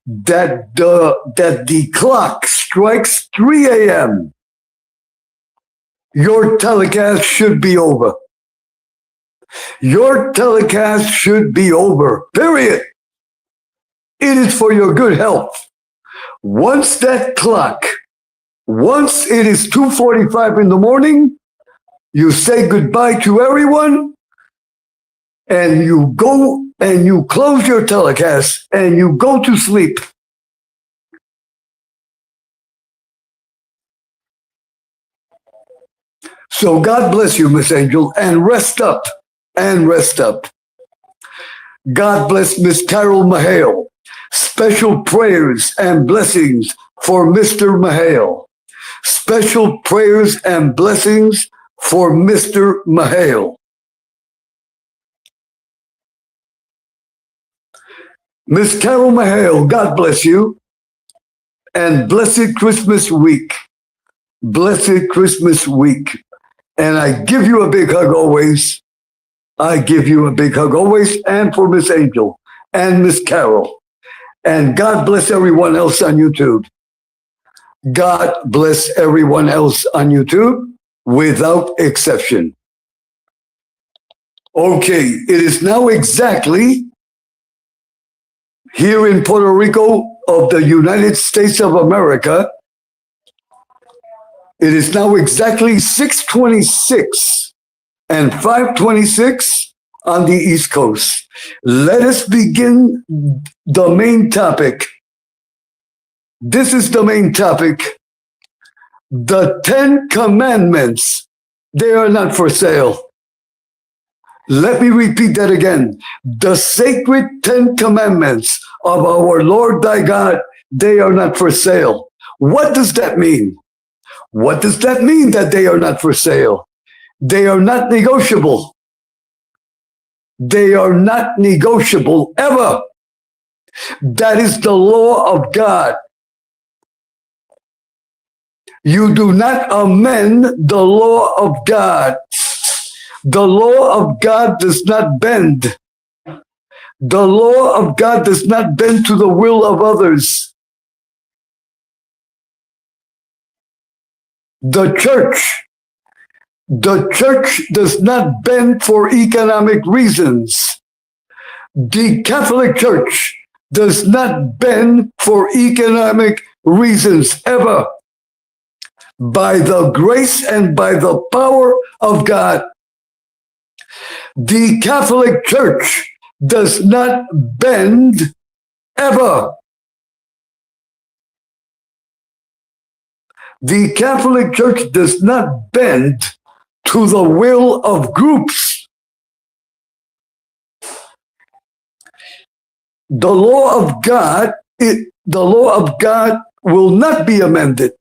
that the clock strikes 3 a.m., your telecast should be over. Your telecast should be over, period. It is for your good health. Once it is 2:45 in the morning, you say goodbye to everyone, and you go and you close your telecast and you go to sleep. So God bless you, Miss Angel, and rest up, and rest up. God bless Miss Carol Mahale. Special prayers and blessings for Mr. Mahale. Special prayers and blessings for Mr. Mahale. Miss Carol Mahale, God bless you. And blessed Christmas week. Blessed Christmas week. And I give you a big hug always. I give you a big hug always, and for Miss Angel and Miss Carol. And God bless everyone else on YouTube. God bless everyone else on YouTube without exception. Okay, it is now exactly here in Puerto Rico of the United States of America. It is now exactly 6:26 and 5:26 on the East Coast. Let us begin the main topic. This is the main topic. The 10 Commandments, they are not for sale. Let me repeat that again. The sacred 10 Commandments of our Lord thy God, they are not for sale. What does that mean? What does that mean that they are not for sale? They are not negotiable. They are not negotiable ever. That is the law of God. You do not amend the law of God. The law of God does not bend. The law of God does not bend to the will of others. The church The church does not bend for economic reasons. The Catholic Church does not bend for economic reasons ever. By the grace and by the power of God, the Catholic Church does not bend ever. The Catholic Church does not bend to the will of groups. The law of God will not be amended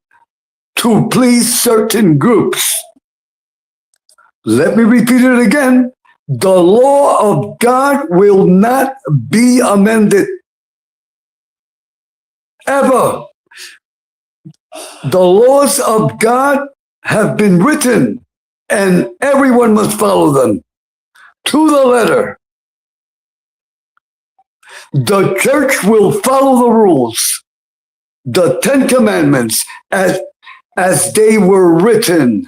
to please certain groups. Let me repeat it again. The law of God will not be amended. Ever. The laws of God have been written, and everyone must follow them to the letter. The church will follow the rules, the 10 Commandments, as they were written.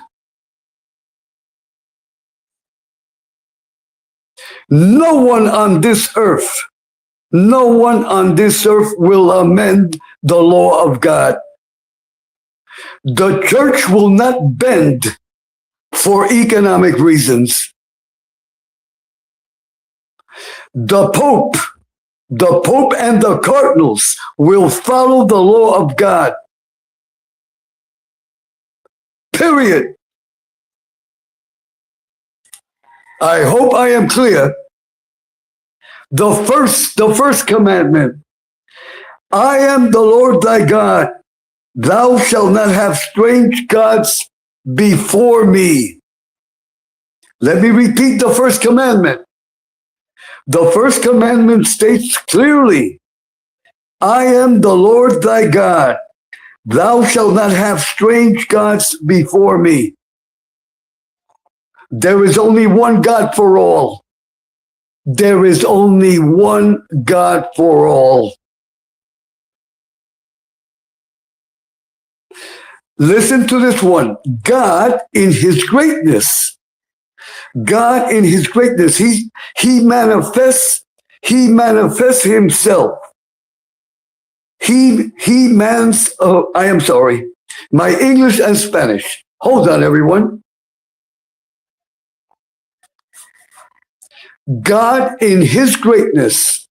No one on this earth will amend the law of God. The church will not bend for economic reasons. The Pope and the cardinals will follow the law of God. Period. I hope I am clear. The first commandment, I am the Lord thy God. Thou shalt not have strange gods before me. Let me repeat the first commandment. The first commandment states clearly, I am the Lord thy God. Thou shalt not have strange gods before me. There is only one God for all. There is only one God for all. Listen to this one. God in his greatness. God in his greatness. He manifests himself. I am sorry. My English and Spanish. Hold on, everyone. God in his greatness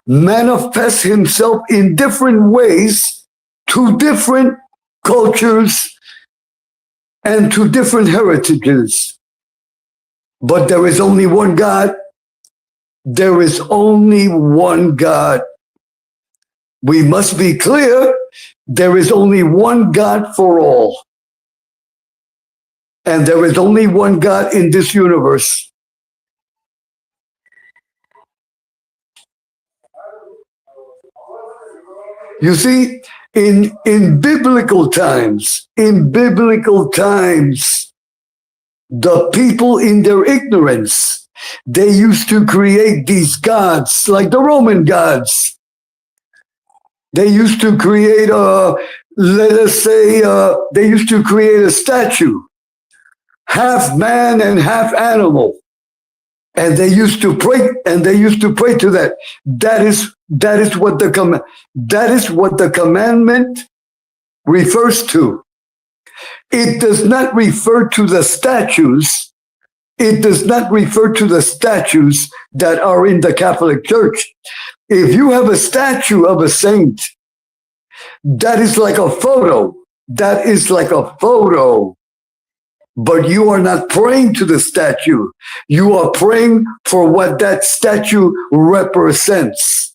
manifests himself in different ways to different cultures and to different heritages. But there is only one God. There is only one God. We must be clear. There is only one God for all. And there is only one God in this universe. You see, in biblical times, the people in their ignorance, they used to create these gods like the Roman gods. They used to create they used to create a statue, half man and half animal. And they used to pray to that. That is what the commandment refers to. It does not refer to the statues. It does not refer to the statues that are in the Catholic Church. If you have a statue of a saint, that is like a photo. That is like a photo. But you are not praying to the statue. You are praying for what that statue represents.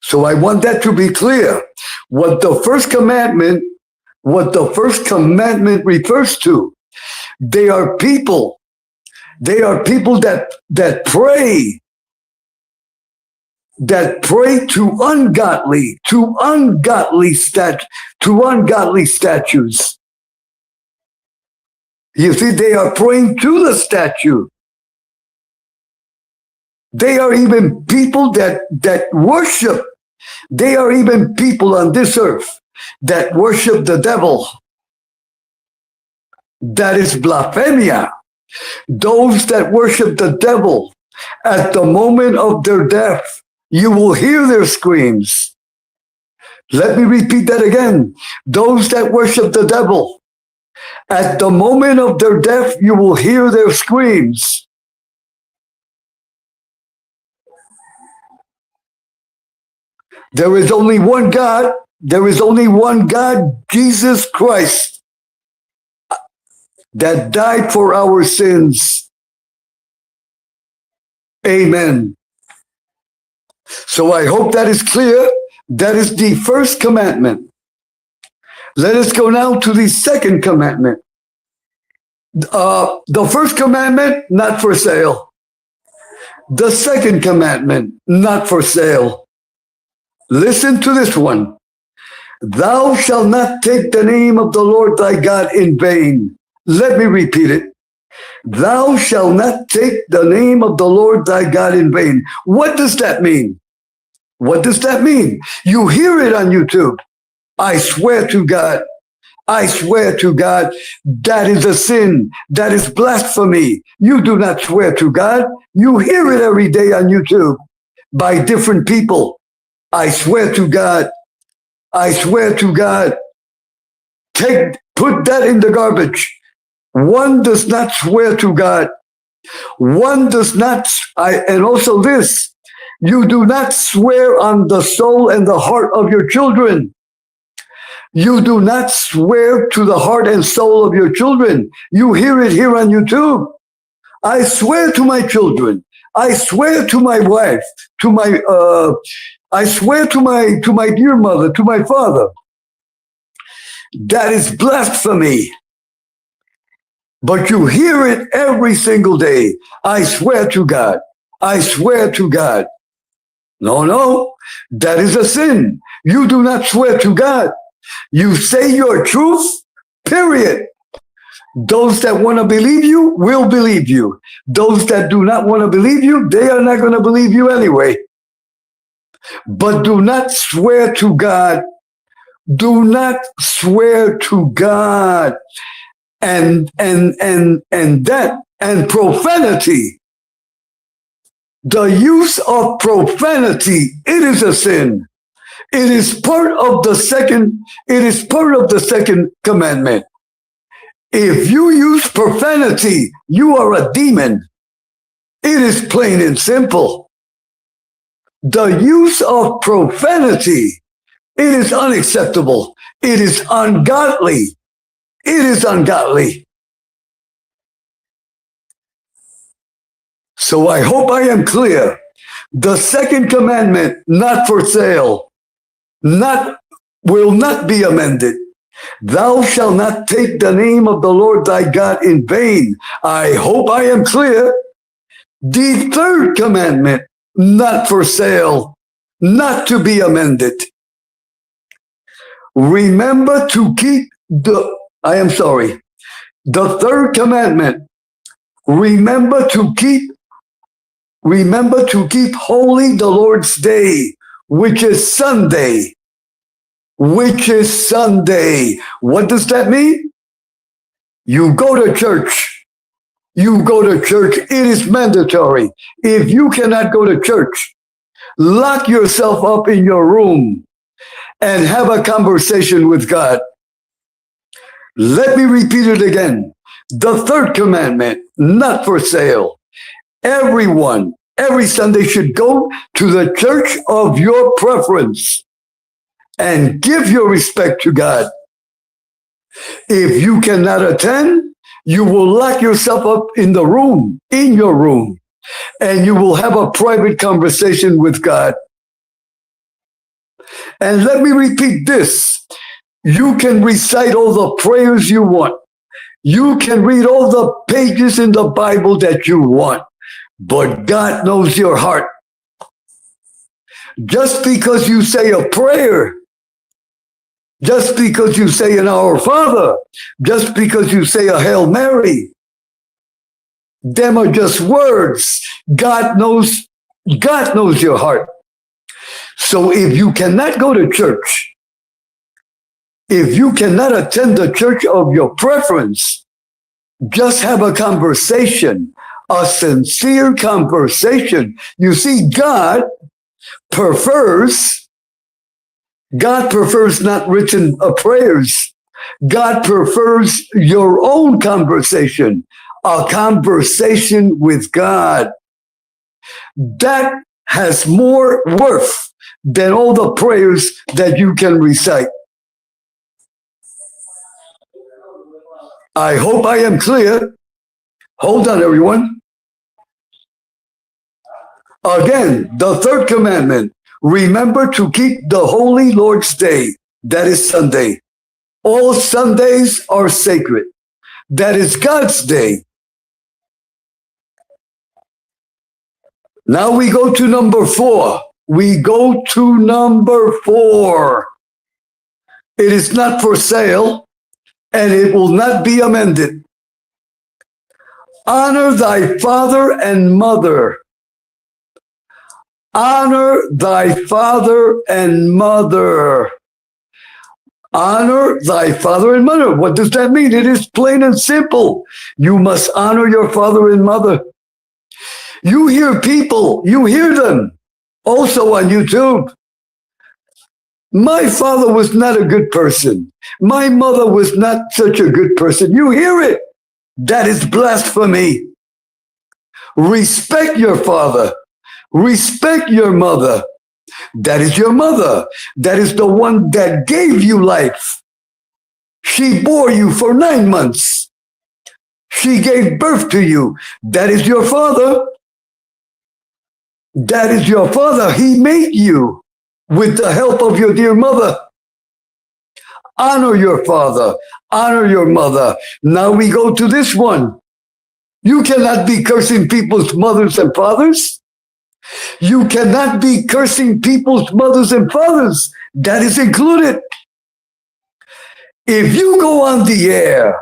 So I want that to be clear. What the first commandment refers to, they are people that pray to ungodly statues. You see, they are praying to the statue. They are even people that worship. They are even people on this earth that worship the devil. That is blasphemia. Those that worship the devil, at the moment of their death, you will hear their screams. Let me repeat that again. Those that worship the devil, at the moment of their death, you will hear their screams. There is only one God. There is only one God, Jesus Christ, that died for our sins. Amen. So I hope that is clear. That is the first commandment. Let us go now to the second commandment. The first commandment, not for sale. The second commandment, not for sale. Listen to this one. Thou shalt not take the name of the Lord thy God in vain. Let me repeat it. Thou shalt not take the name of the Lord thy God in vain. What does that mean? What does that mean? You hear it on YouTube. I swear to God. I swear to God, that is a sin. That is blasphemy. You do not swear to God. You hear it every day on YouTube by different people. I swear to God. I swear to God. Put that in the garbage. One does not swear to God. One does not, and also this, you do not swear on the soul and the heart of your children. You do not swear to the heart and soul of your children. You hear it here on YouTube. I swear to my children. I swear to my wife, I swear to my dear mother, to my father. That is blasphemy. But you hear it every single day. I swear to God. I swear to God. No, that is a sin. You do not swear to God. You say your truth, period. Those that want to believe you will believe you. Those that do not want to believe you, they are not going to believe you anyway. But do not swear to God. Do not swear to God. And profanity. The use of profanity, it is a sin. It is part of the second commandment. If you use profanity, you are a demon. It is plain and simple. The use of profanity, it is unacceptable. It is ungodly. It is ungodly. So I hope I am clear. The second commandment, not for sale, will not be amended. Thou shalt not take the name of the Lord thy God in vain. I hope I am clear. The third commandment, not for sale, not to be amended. Remember to keep the third commandment. Remember to keep holy the Lord's day, which is Sunday. Which is Sunday. What does that mean? You go to church. You go to church. It is mandatory. If you cannot go to church, lock yourself up in your room and have a conversation with God. Let me repeat it again. The third commandment, not for sale. Everyone, every Sunday should go to the church of your preference and give your respect to God. If you cannot attend, you will lock yourself up in your room, and you will have a private conversation with God. And let me repeat this. You can recite all the prayers you want. You can read all the pages in the Bible that you want, but God knows your heart. Just because you say a prayer, just because you say an Our Father, just because you say a Hail Mary, them are just words. God knows your heart. So if you cannot go to church, if you cannot attend the church of your preference, Just have a conversation, a sincere conversation. You see, prefers, God prefers not written prayers. God prefers your own conversation, a conversation with God. That has more worth than all the prayers that you can recite. I hope I am clear. Hold on, everyone. Again, the third commandment, remember to keep the holy Lord's day. That is Sunday. All Sundays are sacred. That is God's day. Now we go to number 4. We go to number 4. It is not for sale, and it will not be amended. Honor thy father and mother. Honor thy father and mother. Honor thy father and mother. What does that mean? It is plain and simple. You must honor your father and mother. You hear people, you hear them also on YouTube. My father was not a good person. My mother was not such a good person. You hear it. That is blasphemy. Respect your father. Respect your mother. That is your mother. That is the one that gave you life. She bore you for 9 months. She gave birth to you. That is your father. That is your father. He made you with the help of your dear mother. Honor your father. Honor your mother. Now we go to this one. You cannot be cursing people's mothers and fathers. You cannot be cursing people's mothers and fathers. That is included. If you go on the air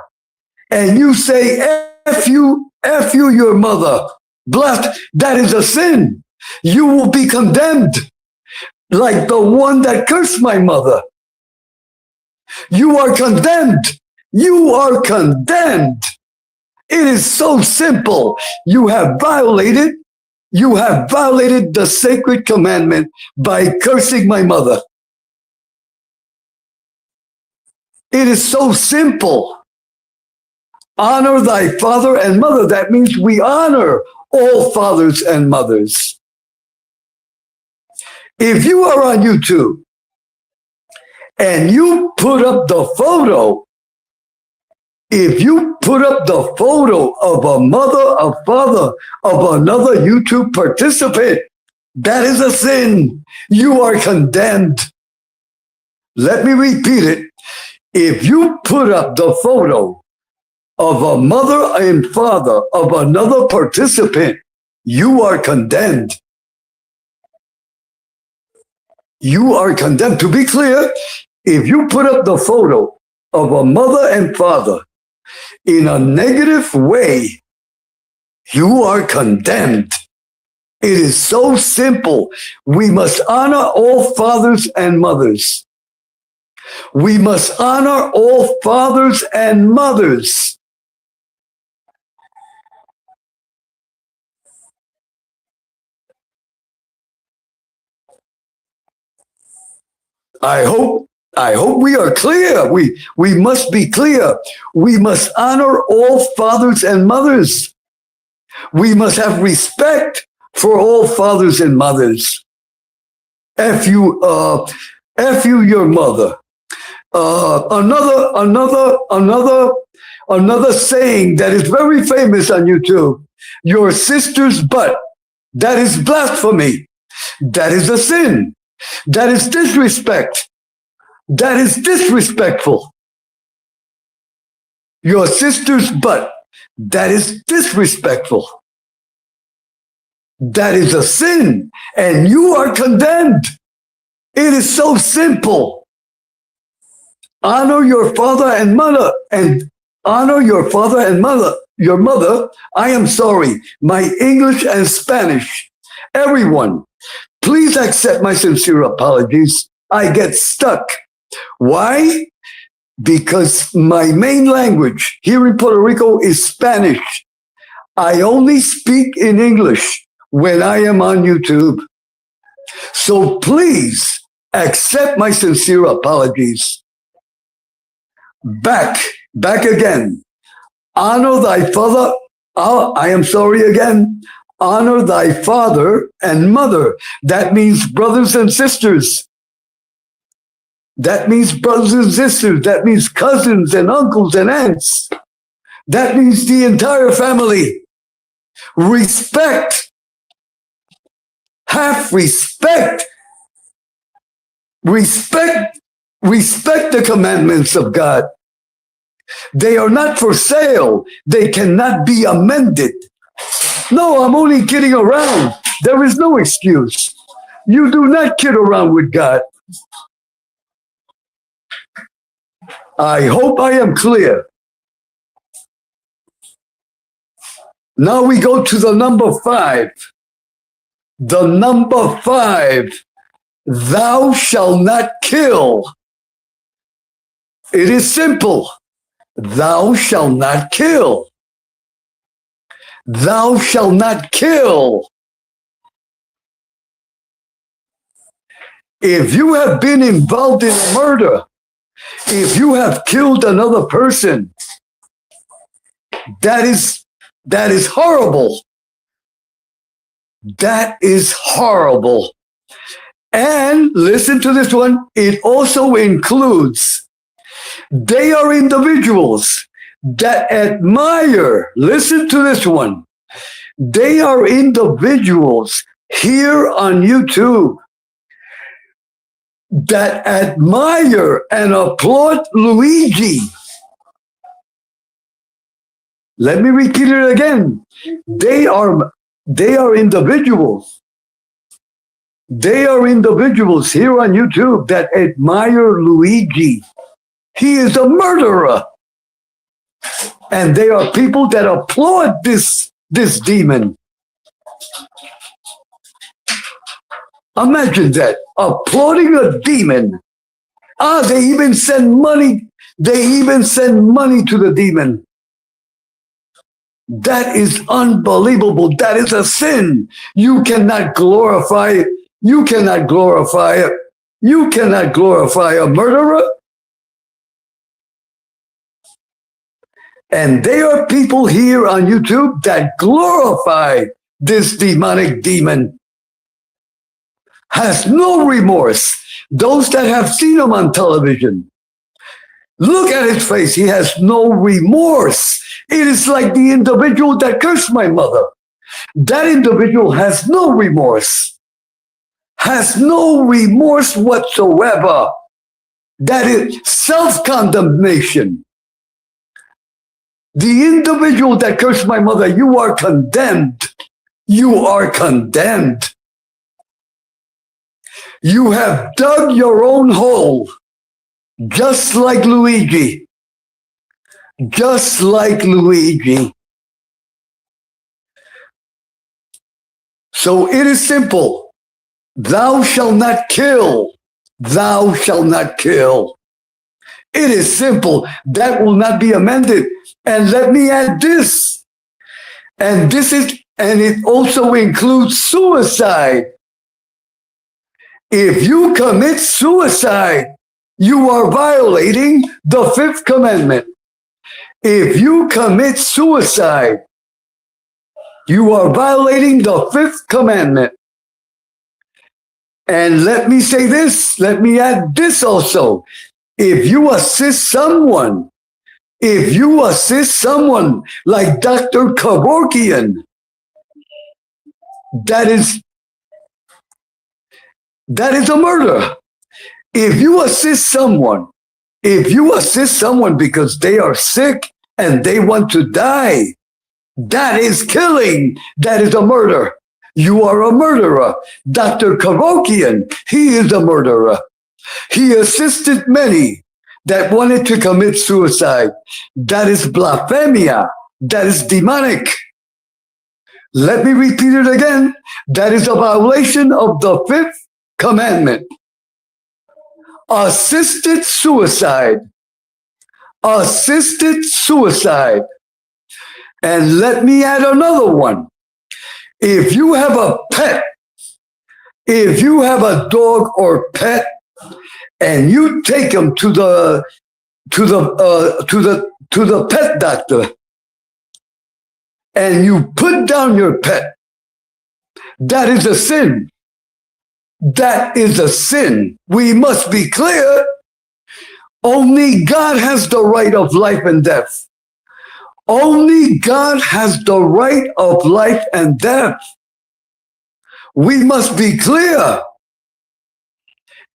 and you say, F you, your mother, that is a sin. You will be condemned like the one that cursed my mother. You are condemned. You are condemned. It is so simple. You have violated the sacred commandment by cursing my mother. It is so simple. Honor thy father and mother. That means we honor all fathers and mothers. If you are on YouTube and you put up the photo, of a mother, a father, of another YouTube participant, that is a sin. You are condemned. Let me repeat it. If you put up the photo of a mother and father of another participant, you are condemned. You are condemned. To be clear, if you put up the photo of a mother and father in a negative way, you are condemned. It is so simple. We must honor all fathers and mothers. We must honor all fathers and mothers. I hope we are clear. We must be clear. We must honor all fathers and mothers. We must have respect for all fathers and mothers. F you, your mother. Another saying that is very famous on YouTube. Your sister's butt. That is blasphemy. That is a sin. That is disrespect. That is disrespectful. Your sister's butt. That is disrespectful. That is a sin, and you are condemned. It is so simple. Honor your father and mother, and honor your father and mother. Your mother, I am sorry, my English and Spanish. Everyone, please accept my sincere apologies. I get stuck. Why? because my main language here in Puerto Rico is Spanish. I only speak in English when I am on YouTube. So please accept my sincere apologies. Back again. Honor thy father. I am sorry again. Honor thy father and mother. That means brothers and sisters. That means brothers and sisters. That means cousins and uncles and aunts. That means the entire family. Respect. Have respect. Respect the commandments of God. They are not for sale. They cannot be amended. No, I'm only kidding around. There is no excuse. You do not kid around with God. I hope I am clear. Now we go to the number 5. The number 5. Thou shalt not kill. It is simple. Thou shalt not kill. Thou shalt not kill. If you have been involved in murder, if you have killed another person, that is horrible. That is horrible. And listen to this one. It also includes, they are individuals that admire, listen to this one. They are individuals here on YouTube that admire and applaud Luigi. Let me repeat it again. They are individuals. They are individuals here on YouTube that admire Luigi. He is a murderer. And they are people that applaud this demon. Imagine that, applauding a demon. They even send money. They even send money to the demon. That is unbelievable. That is a sin. You cannot glorify it. You cannot glorify it. You cannot glorify a murderer. And there are people here on YouTube that glorify this demonic demon. Has no remorse. Those that have seen him on television, look at his face. He has no remorse. It is like the individual that cursed my mother. That individual has no remorse. Has no remorse whatsoever. That is self-condemnation. The individual that cursed my mother, you are condemned. You are condemned. You have dug your own hole, just like Luigi. Just like Luigi. So it is simple. Thou shalt not kill. Thou shalt not kill. It is simple. That will not be amended. And let me add this. And it also includes suicide. If you commit suicide, you are violating the 5th commandment. If you commit suicide, you are violating the 5th commandment. And let me say this, let me add this also. If you assist someone like Dr. Kevorkian, that is a murder. If you assist someone because they are sick and they want to die, that is killing. That is a murder. You are a murderer. Dr. Kevorkian, he is a murderer. He assisted many that wanted to commit suicide. That is blasphemia. That is demonic. Let me repeat it again. That is a violation of the 5th commandment. Assisted suicide assisted suicide. And let me add another one. If you have a pet, if you have a dog or pet, and you take them to the pet doctor, and you put down your pet, that is a sin. That is a sin. We must be clear. Only God has the right of life and death. Only God has the right of life and death. We must be clear.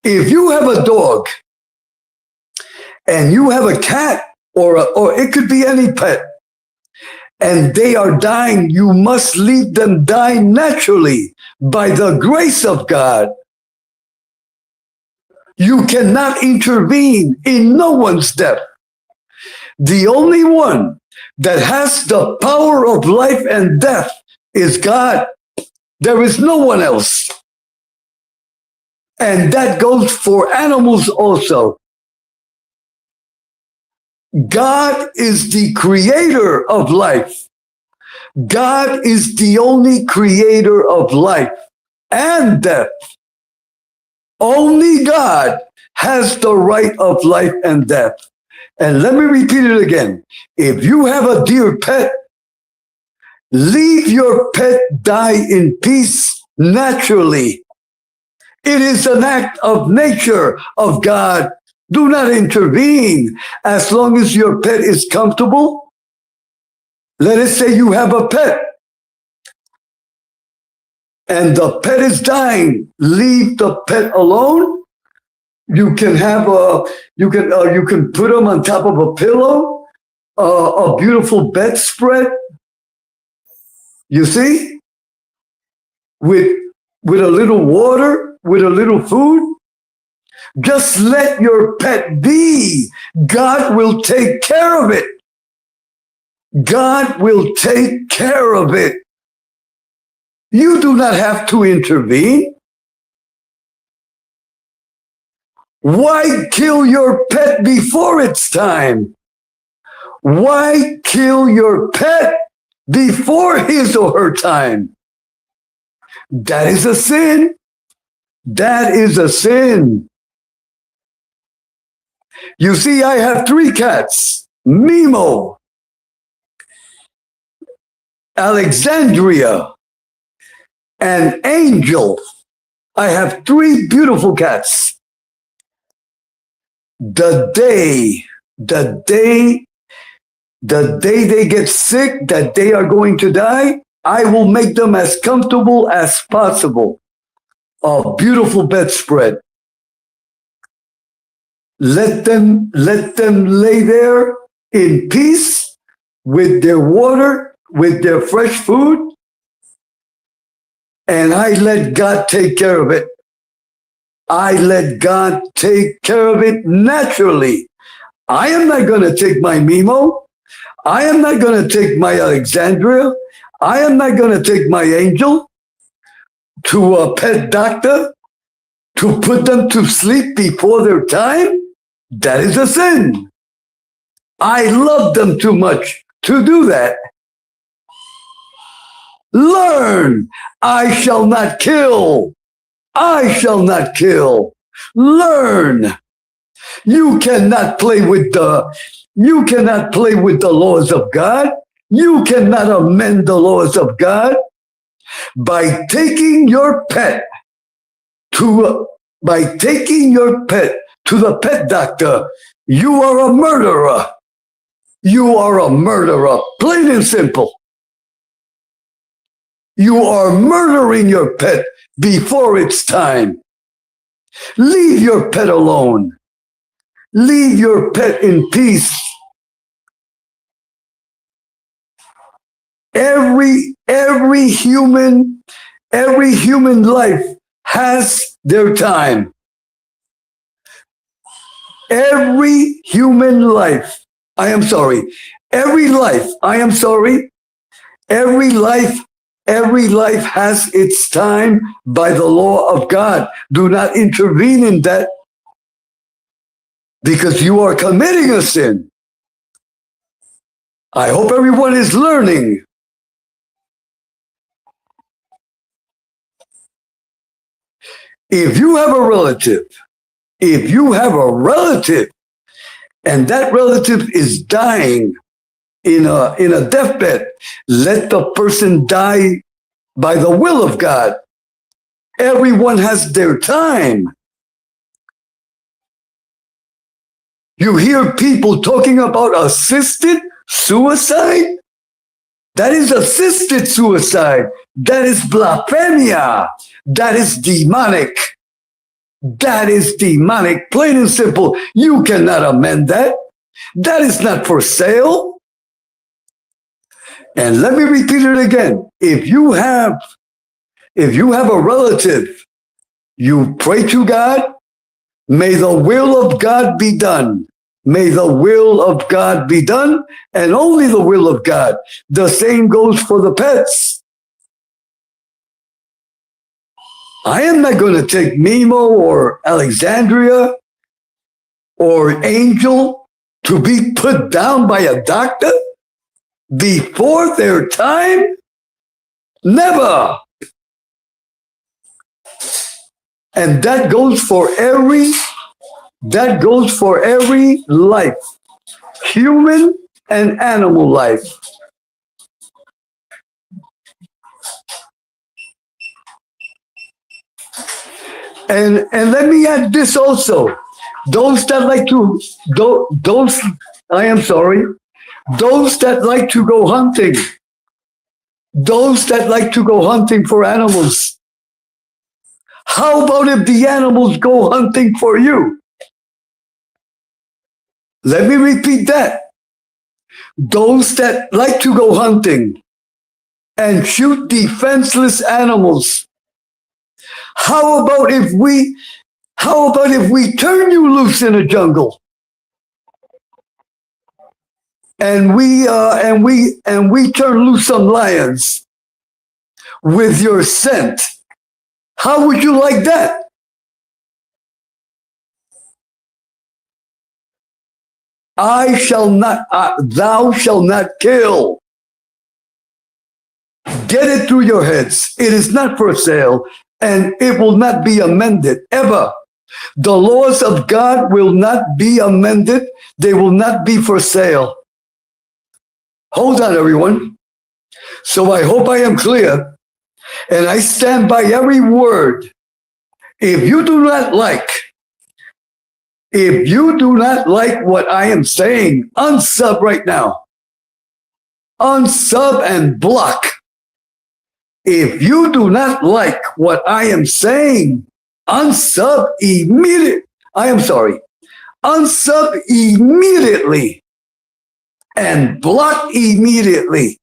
If you have a dog and you have a cat, or it could be any pet, and they are dying, you must leave them die naturally by the grace of God. You cannot intervene in no one's death. The only one that has the power of life and death is God. There is no one else. And that goes for animals also. God is the creator of life. God is the only creator of life and death. Only God has the right of life and death. And let me repeat it again. If you have a dear pet, leave your pet die in peace naturally. It is an act of nature of God. Do not intervene. As long as your pet is comfortable, let us say you have a pet and the pet is dying. Leave the pet alone. You can have you can put them on top of a pillow, a beautiful bedspread. You see, with a little water, with a little food. Just let your pet be. God will take care of it. God will take care of it. You do not have to intervene. Why kill your pet before it's time? Why kill your pet before his or her time? That is a sin. That is a sin. You see, I have 3 cats: Mimo, Alexandria, and Angel. I have 3 beautiful cats. The day they get sick, that they are going to die, I will make them as comfortable as possible. A beautiful bedspread. Let them lay there in peace with their water, with their fresh food, and I let God take care of it. I let God take care of it naturally. I am not going to take my Mimo. I am not going to take my Alexandria. I am not going to take my Angel to a pet doctor to put them to sleep before their time. That is a sin. I love them too much to do that. Learn. I shall not kill. I shall not kill. Learn. You cannot play with the laws of God. You cannot amend the laws of God by taking your pet to the pet doctor. You are a murderer. You are a murderer, plain and simple. You are murdering your pet before it's time. Leave your pet alone. Leave your pet in peace. Every human life has their time. Every human life, every life has its time by the law of God. Do not intervene in that, because you are committing a sin. I hope everyone is learning. If you have a relative, and that relative is dying in a deathbed, let the person die by the will of God. Everyone has their time. You hear people talking about assisted suicide. That is assisted suicide. That is blasphemia. That is demonic. That is demonic, plain and simple. You cannot amend that. That is not for sale. And let me repeat it again. If you have a relative, you pray to God, may the will of God be done. May the will of God be done, and only the will of God. The same goes for the pets. I am not going to take Mimo or Alexandria or Angel to be put down by a doctor before their time. Never. And that goes for every life, human and animal life. And let me add this also. Those that like to those that like to go hunting. Those that like to go hunting for animals. How about if the animals go hunting for you? Let me repeat that. Those that like to go hunting and shoot defenseless animals. How about if we turn you loose in a jungle and we turn loose some lions with your scent? How would you like that? Thou shalt not kill. Get it through your heads. It is not for sale, and it will not be amended ever. The laws of God will not be amended. They will not be for sale. Hold on, everyone. So I hope I am clear, and I stand by every word. If you do not like what I am saying, unsub right now. Unsub and block. If you do not like what I am saying, unsub immediately. Unsub immediately and block immediately.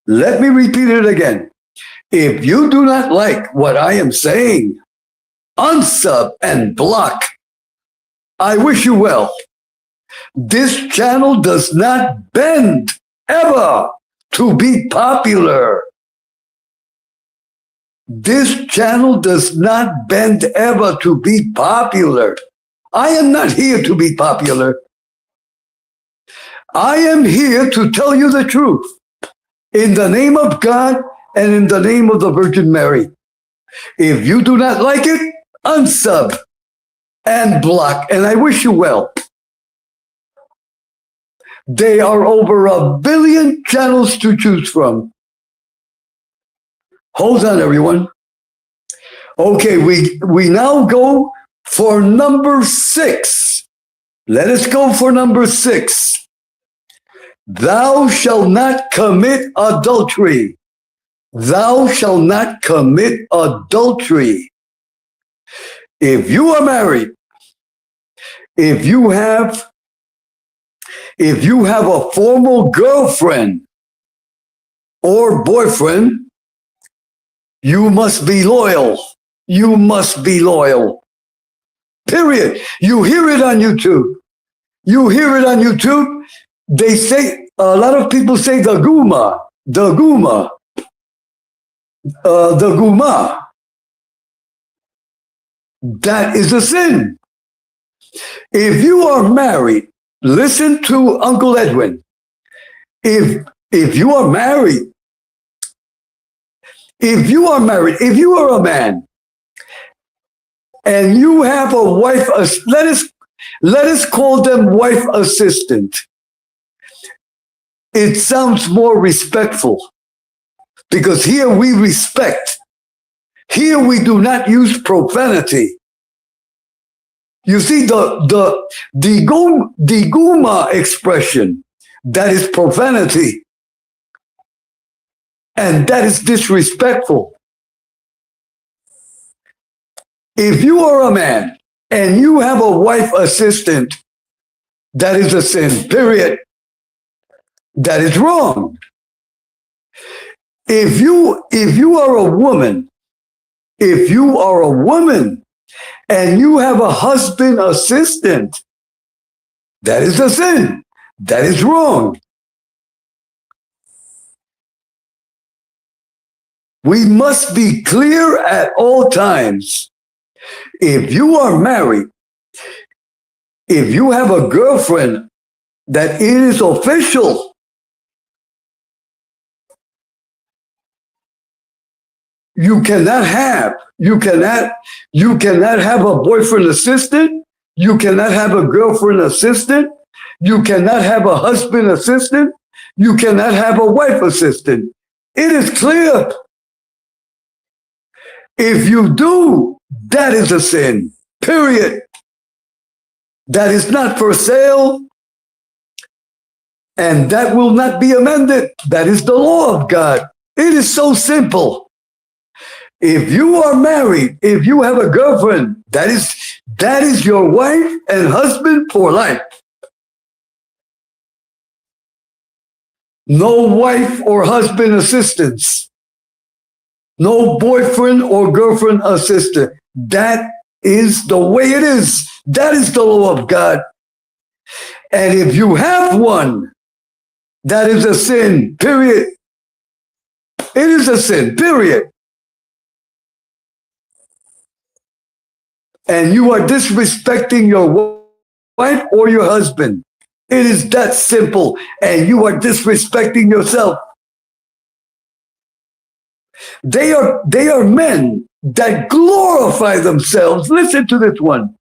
Let me repeat it again. If you do not like what I am saying, unsub and block. I wish you well. This channel does not bend ever to be popular. This channel does not bend ever to be popular. I am not here to be popular. I am here to tell you the truth in the name of God and in the name of the Virgin Mary. If you do not like it, unsub and block, and I wish you well. There are over 1 billion channels to choose from. Hold on, everyone. Okay, we now go for number 6. Let us go for number 6. Thou shalt not commit adultery. Thou shalt not commit adultery. If you are married, if you have a formal girlfriend or boyfriend, you must be loyal. You must be loyal. Period. You hear it on YouTube. You hear it on YouTube. They say, a lot of people say the guma. That is a sin. If you are married listen to Uncle Edwin. If you are married, if you are a man and you have a wife, let us call them wife assistant. It sounds more respectful because here we respect. Here we do not use profanity. You see, the guma expression, that is profanity. And that is disrespectful. If you are a man and you have a wife assistant, that is a sin, period. That is wrong. If you are a woman, and you have a husband assistant, that is a sin. That is wrong. We must be clear at all times. If you are married, if you have a girlfriend, that it is official. You cannot have a boyfriend assistant. You cannot have a girlfriend assistant. You cannot have a husband assistant. You cannot have a wife assistant. It is clear. If you do, that is a sin, period. That is not for sale, and that will not be amended. That is the law of God. It is so simple. If you are married, if you have a girlfriend, that is your wife and husband for life. No wife or husband assistance. No boyfriend or girlfriend assistant. That is the way it is. That is the law of God. And if you have one, that is a sin, period. It is a sin, period. And you are disrespecting your wife or your husband. It is that simple. And you are disrespecting yourself. They are men that glorify themselves. Listen to this one.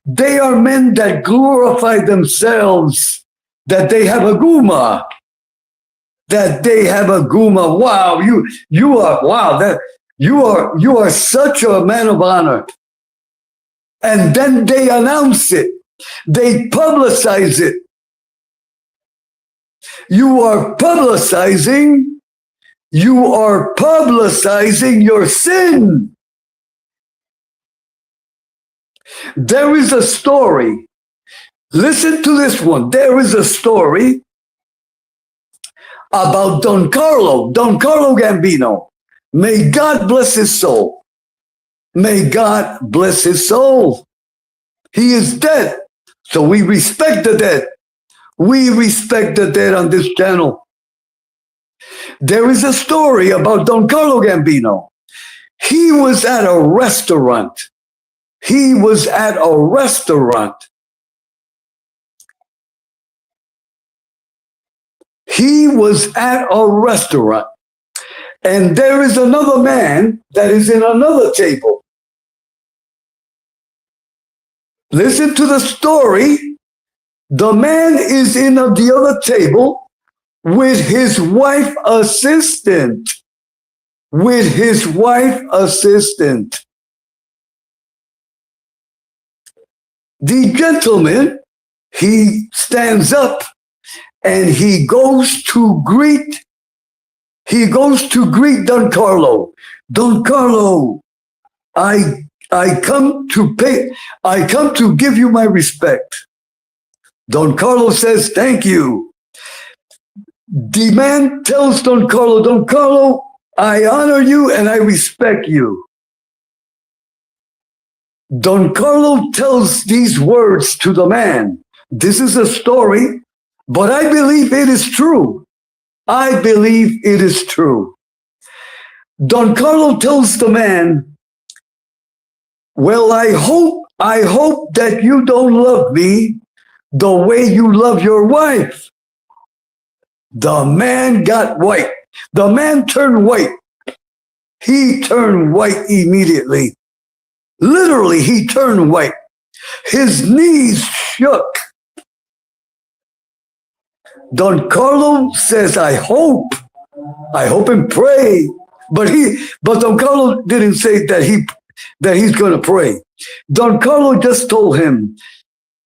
They are men that glorify themselves, that they have a guma. That they have a guma. Wow, you are such a man of honor. And then they announce it. They publicize it. You are publicizing your sin. There is a story. Listen to this one. There is a story about Don Carlo Gambino. May God bless his soul. May God bless his soul. He is dead. So we respect the dead. We respect the dead on this channel. There is a story about Don Carlo Gambino. He was at a restaurant. He was at a restaurant. He was at a restaurant. And there is another man that is in another table. Listen to the story. The man is in the other table with his wife assistant. With his wife assistant. The gentleman, he stands up and he goes to greet Don Carlo. Don Carlo, I come to give you my respect. Don Carlo says, thank you. The man tells Don Carlo, I honor you and I respect you. Don Carlo tells these words to the man. This is a story, but I believe it is true. I believe it is true. Don Carlo tells the man, well, I hope that you don't love me the way you love your wife. The man got white. The man turned white. He turned white immediately. Literally, he turned white. His knees shook. Don Carlo says, I hope and pray. But Don Carlo didn't say that he's going to pray. Don Carlo just told him,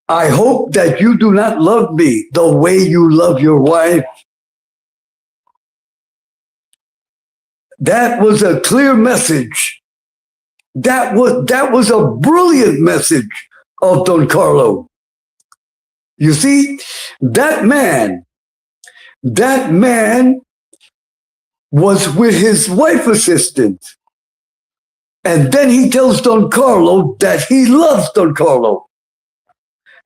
I hope that you do not love me the way you love your wife. That was a clear message. That was a brilliant message of Don Carlo. You see, that man was with his wife assistant. And then he tells Don Carlo that he loves Don Carlo.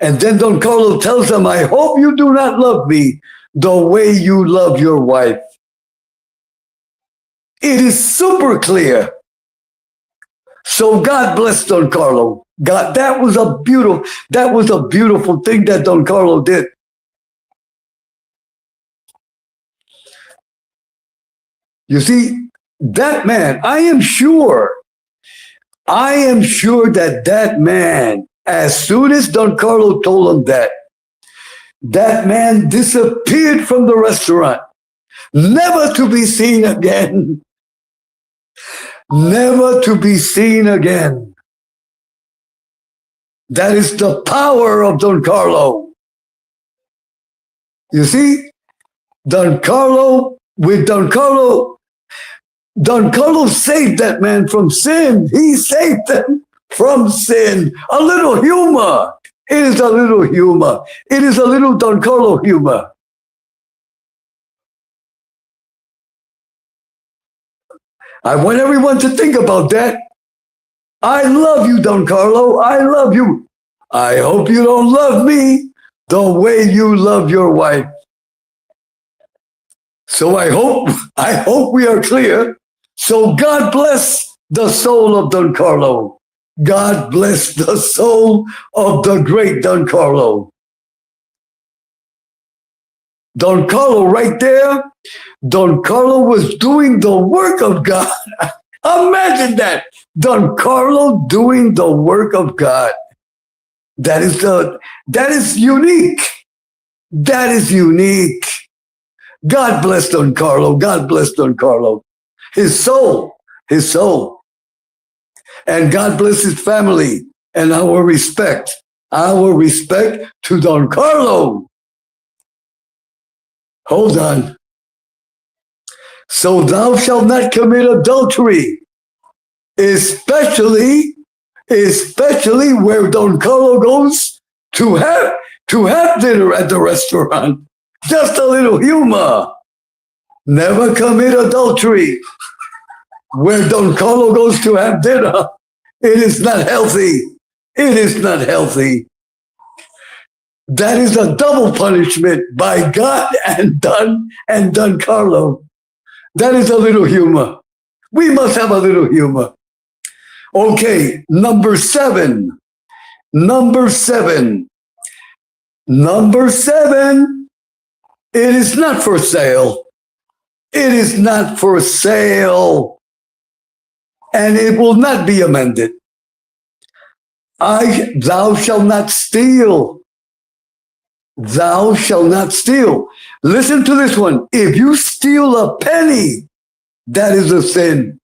And then Don Carlo tells him, I hope you do not love me the way you love your wife. It is super clear. So God bless Don Carlo. God, that was a beautiful thing that Don Carlo did. You see, that man, I am sure that man, as soon as Don Carlo told him that man disappeared from the restaurant, never to be seen again. Never to be seen again. That is the power of Don Carlo. You see, Don Carlo saved that man from sin. He saved them from sin. A little humor. It is a little humor. It is a little Don Carlo humor. I want everyone to think about that. I love you, Don Carlo. I love you. I hope you don't love me the way you love your wife. So I hope we are clear. So God bless the soul of Don Carlo. God bless the soul of the great Don Carlo. Don Carlo right there, Don Carlo was doing the work of God. Imagine that. Don Carlo doing the work of God. That is unique. That is unique. God bless Don Carlo. God bless Don Carlo. His soul. And God bless his family and our respect to Don Carlo. Hold on. So thou shalt not commit adultery, especially where Don Carlo goes to have dinner at the restaurant. Just a little humor. Never commit adultery where Don Carlo goes to have dinner. It is not healthy. It is not healthy. That is a double punishment by God and Don Carlo. That is a little humor. We must have a little humor. Okay, number seven. It is not for sale. It is not for sale. And it will not be amended. Thou shalt not steal. Thou shalt not steal. Listen to this one. If you steal a penny, that is a sin.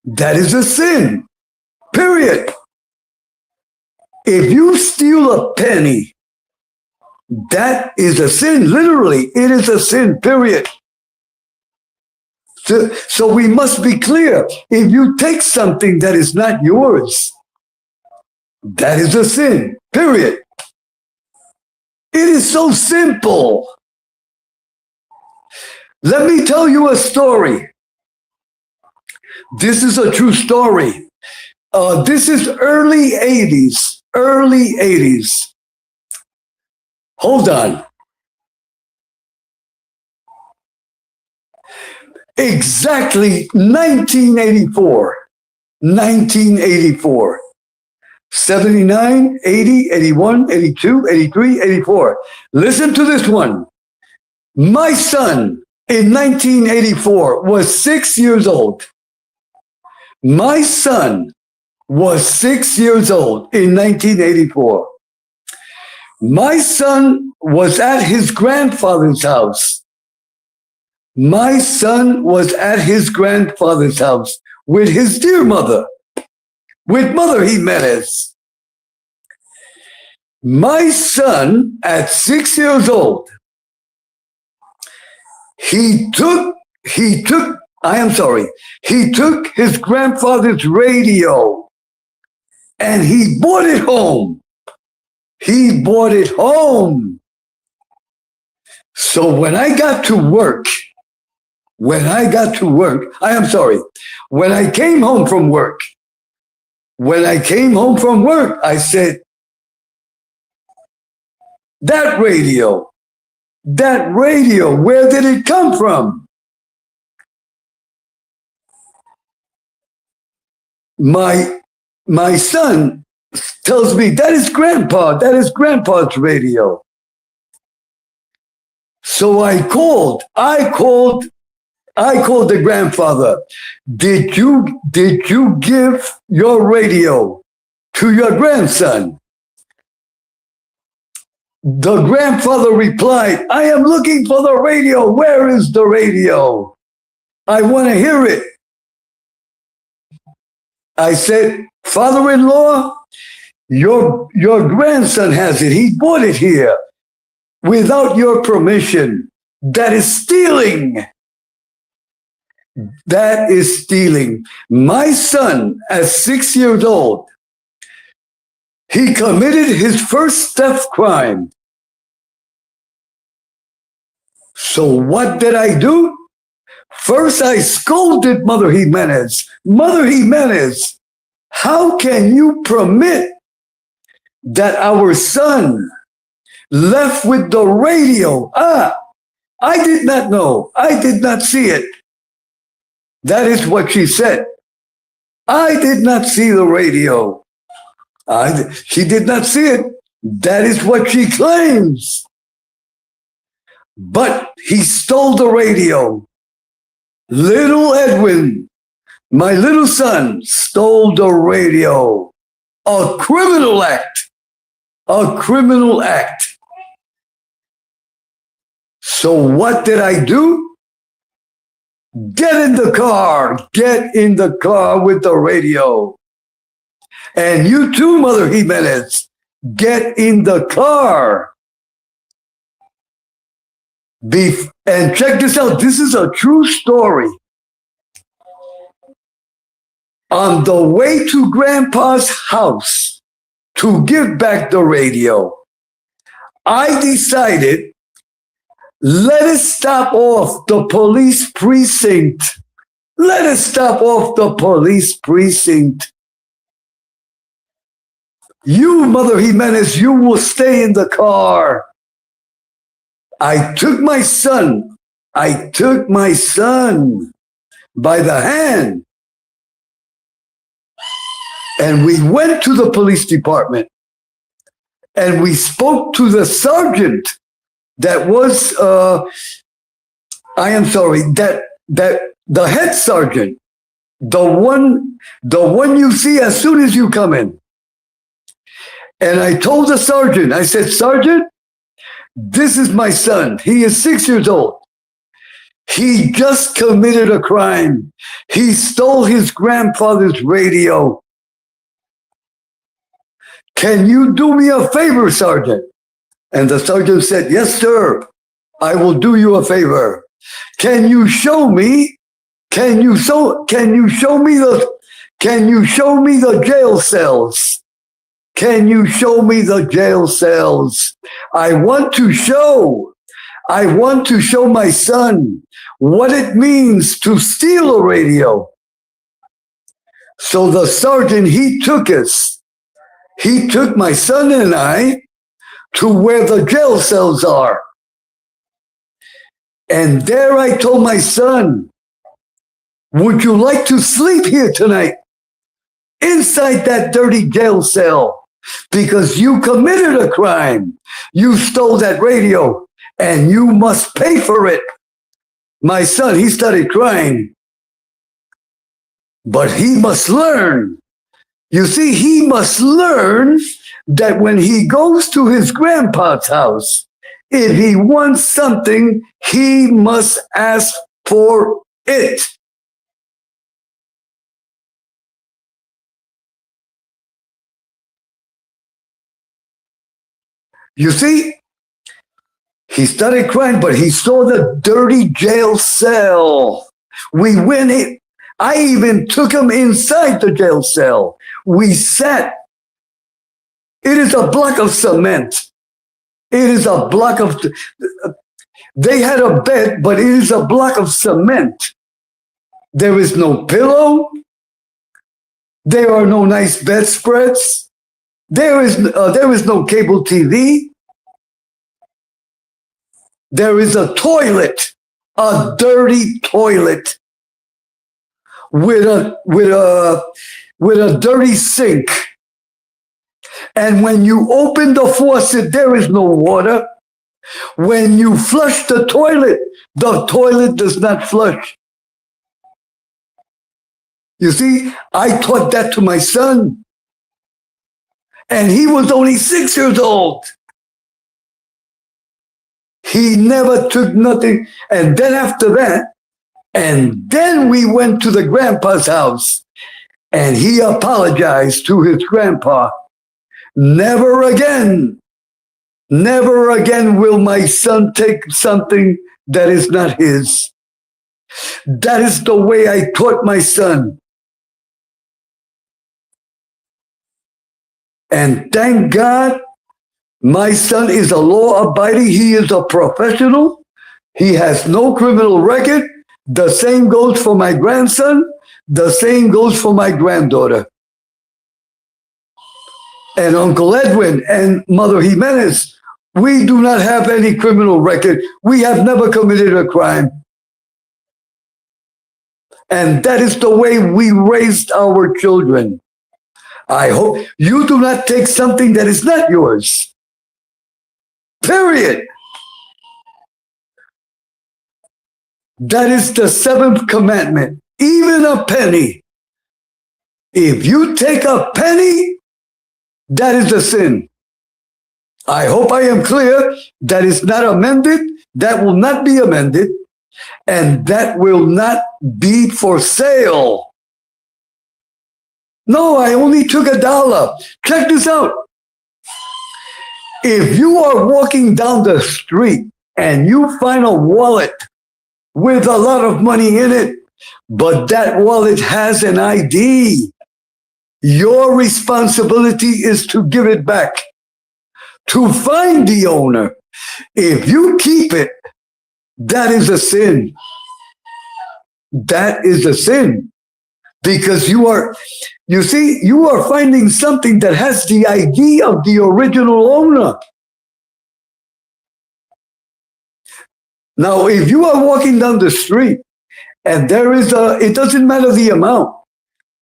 That is a sin. Period. If you steal a penny, that is a sin. Literally, it is a sin. Period. So we must be clear. If you take something that is not yours, that is a sin. Period. It is so simple. Let me tell you a story. This is a true story. This is early 80s. Early 80s. Hold on. Exactly 1984. 1984. 79, 80, 81, 82, 83, 84. Listen to this one. My son in 1984 was 6 years old. My son was 6 years old in 1984. My son was at his grandfather's house. My son was at his grandfather's house with his dear mother, with Mother Jimenez. My son, at 6 years old, he took his grandfather's radio and he brought it home. He brought it home. So when I came home from work, I said, that radio, where did it come from? My son tells me, that is grandpa's radio. So I called the grandfather. Did you give your radio to your grandson? The grandfather replied, I am looking for the radio. Where is the radio? I want to hear it. I said, father-in-law, your grandson has it. He bought it here without your permission. That is stealing. That is stealing. My son, at 6 years old, he committed his first theft crime. So what did I do? First, I scolded Mother Jimenez. Mother Jimenez, how can you permit that our son left with the radio? I did not know. I did not see it. That is what she said. I did not see the radio. She did not see it. That is what she claims. But he stole the radio. Little Edwin, my little son, stole the radio. A criminal act. A criminal act. So what did I do? Get in the car. Get in the car with the radio. And you too, Mother Jimenez, get in the car. And check this out. This is a true story. On the way to Grandpa's house to give back the radio, I decided, let us stop off the police precinct. Let us stop off the police precinct. You, Mother Jimenez, you will stay in the car. I took my son by the hand, and we went to the police department, and we spoke to the sergeant that was, the head sergeant, the one you see as soon as you come in. And I told the sergeant, I said, Sergeant, this is my son. He is 6 years old. He just committed a crime. He stole his grandfather's radio. Can you do me a favor, Sergeant? And the sergeant said, yes, sir. I will do you a favor. Can you show me the jail cells? Can you show me the jail cells? I want to show my son what it means to steal a radio. So the sergeant, he took my son and I to where the jail cells are. And there I told my son, would you like to sleep here tonight? inside that dirty jail cell because you committed a crime. You stole that radio and you must pay for it. My son, he started crying, but he must learn. You see, he must learn that when he goes to his grandpa's house, if he wants something, he must ask for it. You see, he started crying, but he saw the dirty jail cell. We went in. I even took him inside the jail cell. We sat. It is a block of cement. It is a block of, they had a bed, but it is a block of cement. There is no pillow. There are no nice bedspreads. There is no cable TV. There is a toilet, a dirty toilet with a dirty sink. And when you open the faucet, there is no water. When you flush the toilet does not flush. You see, I taught that to my son. And he was only 6 years old. He never took nothing. And then after that, and then we went to the grandpa's house and he apologized to his grandpa. Never again will my son take something that is not his. That is the way I taught my son. And thank God, my son is a law-abiding. He is a professional. He has no criminal record. The same goes for my grandson. The same goes for my granddaughter. And Uncle Edwin and Mother Jimenez, we do not have any criminal record. We have never committed a crime. And that is the way we raised our children. I hope you do not take something that is not yours. Period. That is the 7th commandment. Even a penny. If you take a penny, that is a sin. I hope I am clear. That is not amended. That will not be amended. And that will not be for sale. No, I only took $1. Check this out. If you are walking down the street and you find a wallet with a lot of money in it, but that wallet has an ID, your responsibility is to give it back, to find the owner. If you keep it, that is a sin. That is a sin. Because you are finding something that has the ID of the original owner. Now, if you are walking down the street and it doesn't matter the amount,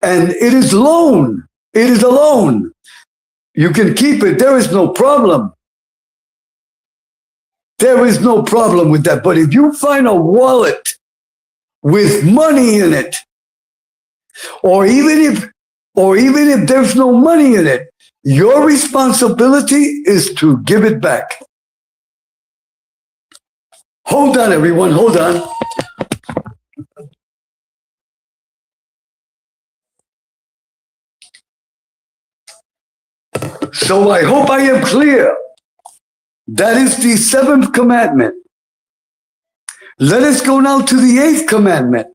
and it is a loan, you can keep it, there is no problem. There is no problem with that. But if you find a wallet with money in it, or even if there's no money in it, your responsibility is to give it back. Hold on, everyone, hold on. So I hope I am clear. That is the 7th commandment. Let us go now to the 8th commandment.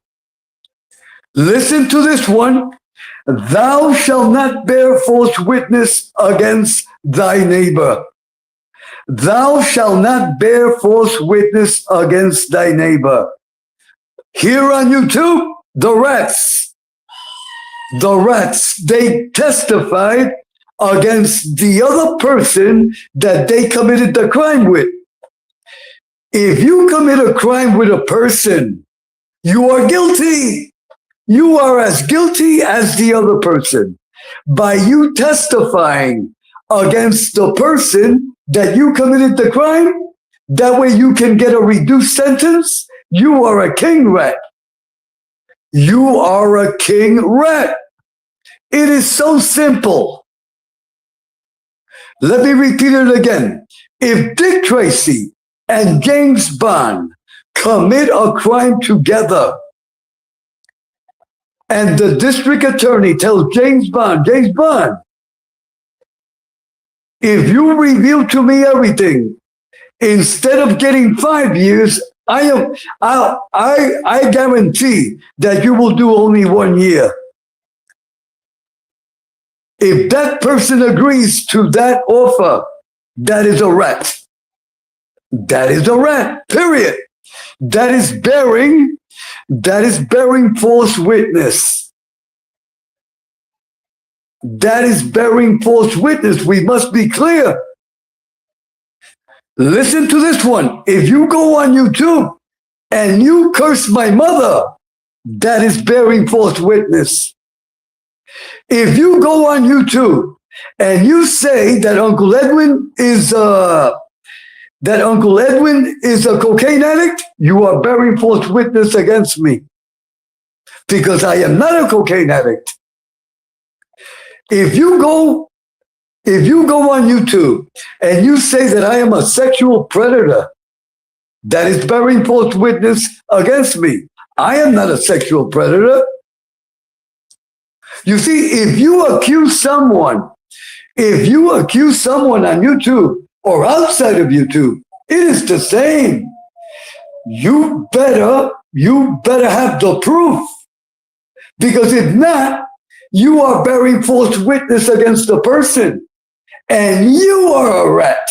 Listen to this one. Thou shalt not bear false witness against thy neighbor. Thou shalt not bear false witness against thy neighbor. Here on YouTube, the rats, they testified against the other person that they committed the crime with. If you commit a crime with a person, you are guilty. You are as guilty as the other person. by you testifying against the person that you committed the crime. That way you can get a reduced sentence. You are a king rat. You are a king rat. It is so simple. Let me repeat it again. If Dick Tracy and James Bond commit a crime together, and the district attorney tells James Bond, if you reveal to me everything, instead of getting 5 years, I guarantee that you will do only 1 year. If that person agrees to that offer, that is a rat. That is a rat, period. That is bearing false witness. That is bearing false witness. We must be clear. Listen to this one. If you go on YouTube and you curse my mother, that is bearing false witness. If you go on YouTube and you say that Uncle Edwin is a cocaine addict, you are bearing false witness against me, because I am not a cocaine addict. If you go on YouTube and you say that I am a sexual predator, that is bearing false witness against me. I am not a sexual predator. You see, if you accuse someone on YouTube or outside of YouTube, it is the same. You better have the proof, because if not, you are bearing false witness against the person, and you are a rat.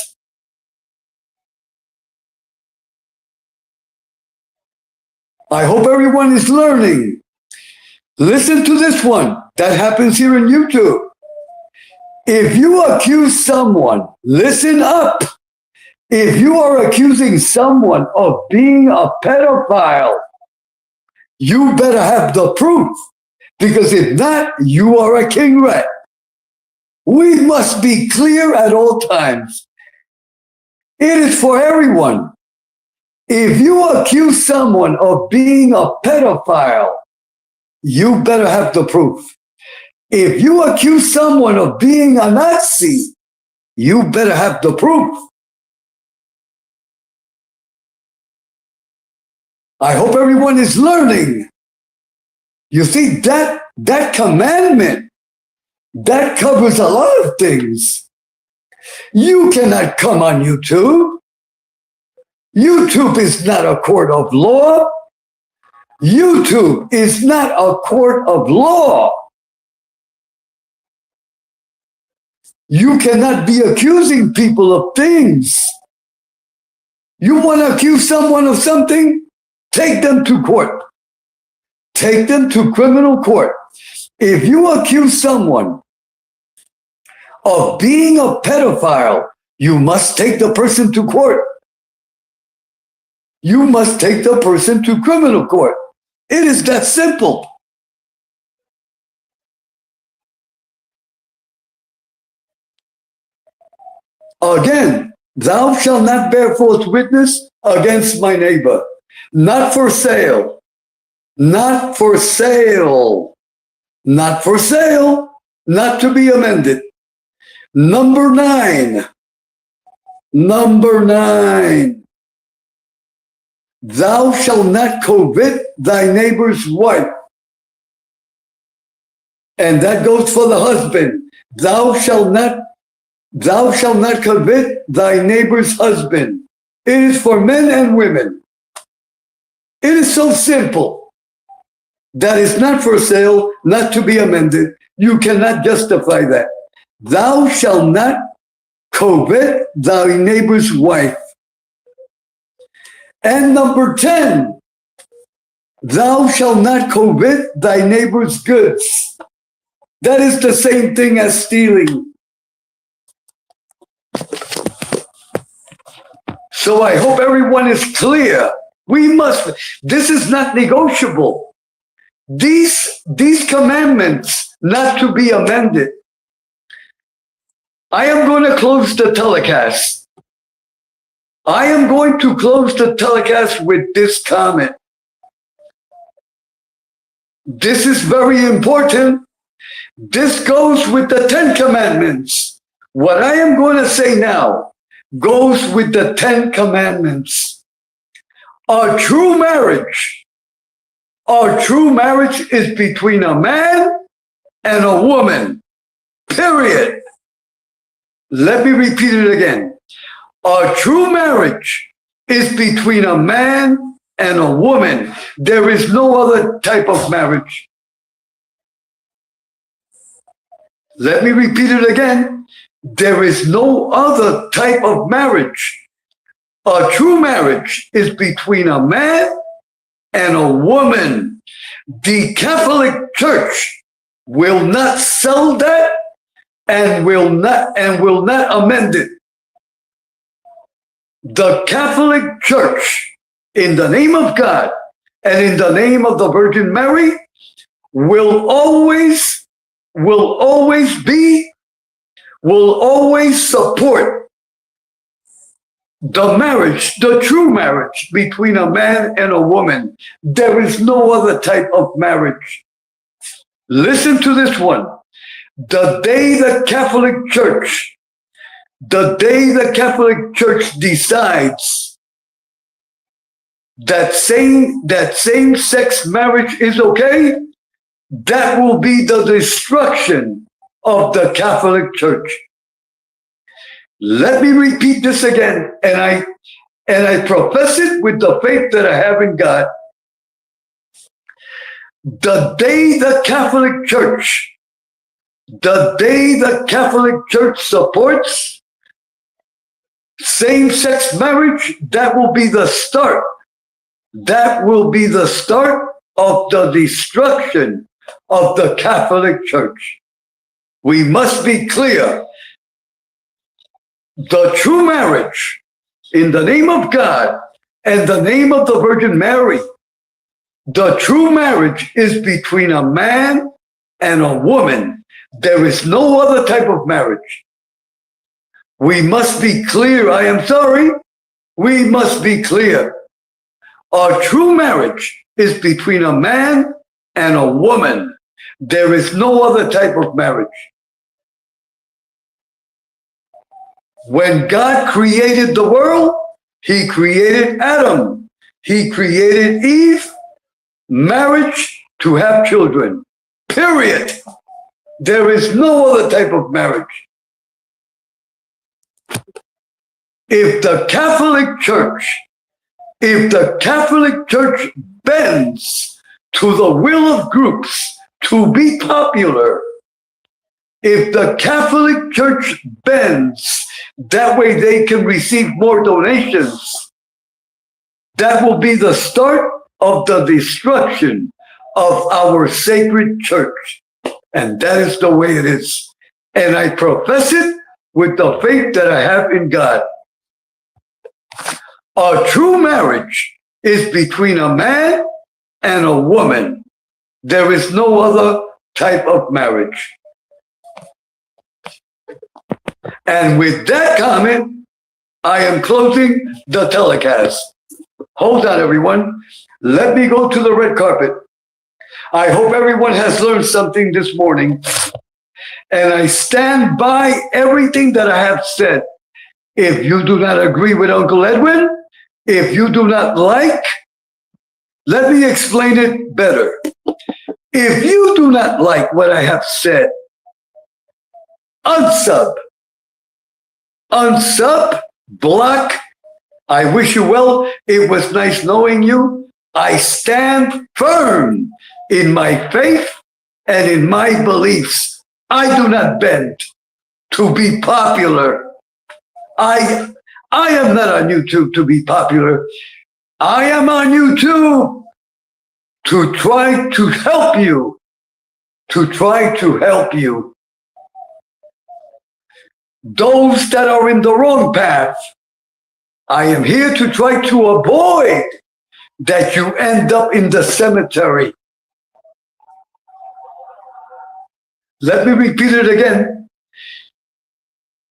I hope everyone is learning. Listen to this one that happens here in YouTube. If you accuse someone, listen up. If you are accusing someone of being a pedophile, you better have the proof, because if not, you are a king rat. We must be clear at all times. It is for everyone. If you accuse someone of being a pedophile, you better have the proof. If you accuse someone of being a Nazi, you better have the proof. I hope everyone is learning. You see, that commandment, that covers a lot of things. You cannot come on YouTube. YouTube is not a court of law. YouTube is not a court of law. You cannot be accusing people of things. You want to accuse someone of something? Take them to court. Take them to criminal court. If you accuse someone of being a pedophile, you must take the person to court. You must take the person to criminal court. It is that simple. Again, thou shalt not bear false witness against my neighbor. Not for sale. Not for sale. Not for sale. Not to be amended. Number 9. Thou shalt not covet thy neighbor's wife. And that goes for the husband. Thou shalt not covet thy neighbor's husband. It is for men and women. It is so simple. That is not for sale, not to be amended. You cannot justify that. Thou shalt not covet thy neighbor's wife. And number 10, thou shalt not covet thy neighbor's goods. That is the same thing as stealing. So I hope everyone is clear. This is not negotiable. These commandments not to be amended. I am going to close the telecast. I am going to close the telecast with this comment. This is very important. This goes with the 10 Commandments. What I am going to say now goes with the 10 Commandments. A true marriage is between a man and a woman, period. Let me repeat it again. A true marriage is between a man and a woman. There is no other type of marriage. Let me repeat it again. There is no other type of marriage. A true marriage is between a man and a woman. The Catholic Church will not sell that and will not amend it. The Catholic Church, in the name of God and in the name of the Virgin Mary, will always support the marriage, the true marriage between a man and a woman. There is no other type of marriage. Listen to this one. The day the Catholic Church decides that same-sex marriage is okay, that will be the destruction of the Catholic Church. Let me repeat this again, and I profess it with the faith that I have in God. The day the Catholic Church supports same-sex marriage, that will be the start. That will be the start of the destruction of the Catholic Church. We must be clear. The true marriage, in the name of God and the name of the Virgin Mary, the true marriage is between a man and a woman. There is no other type of marriage. We must be clear. I am sorry. We must be clear. A true marriage is between a man and a woman. There is no other type of marriage. When God created the world, He created Adam. He created Eve, marriage to have children. Period. There is no other type of marriage. If the Catholic Church bends to the will of groups to be popular, if the Catholic Church bends, that way they can receive more donations, that will be the start of the destruction of our sacred church. And that is the way it is. And I profess it with the faith that I have in God. A true marriage is between a man and a woman. There is no other type of marriage. And with that comment, I am closing the telecast. Hold on, everyone. Let me go to the red carpet. I hope everyone has learned something this morning. And I stand by everything that I have said. If you do not agree with Uncle Edwin, if you do not like, let me explain it better. If you do not like what I have said, unsub, block. I wish you well. It was nice knowing you. I stand firm in my faith and in my beliefs. I do not bend to be popular. I am not on YouTube to be popular. I am on YouTube to try to help you. Those that are in the wrong path, I am here to try to avoid that you end up in the cemetery. Let me repeat it again.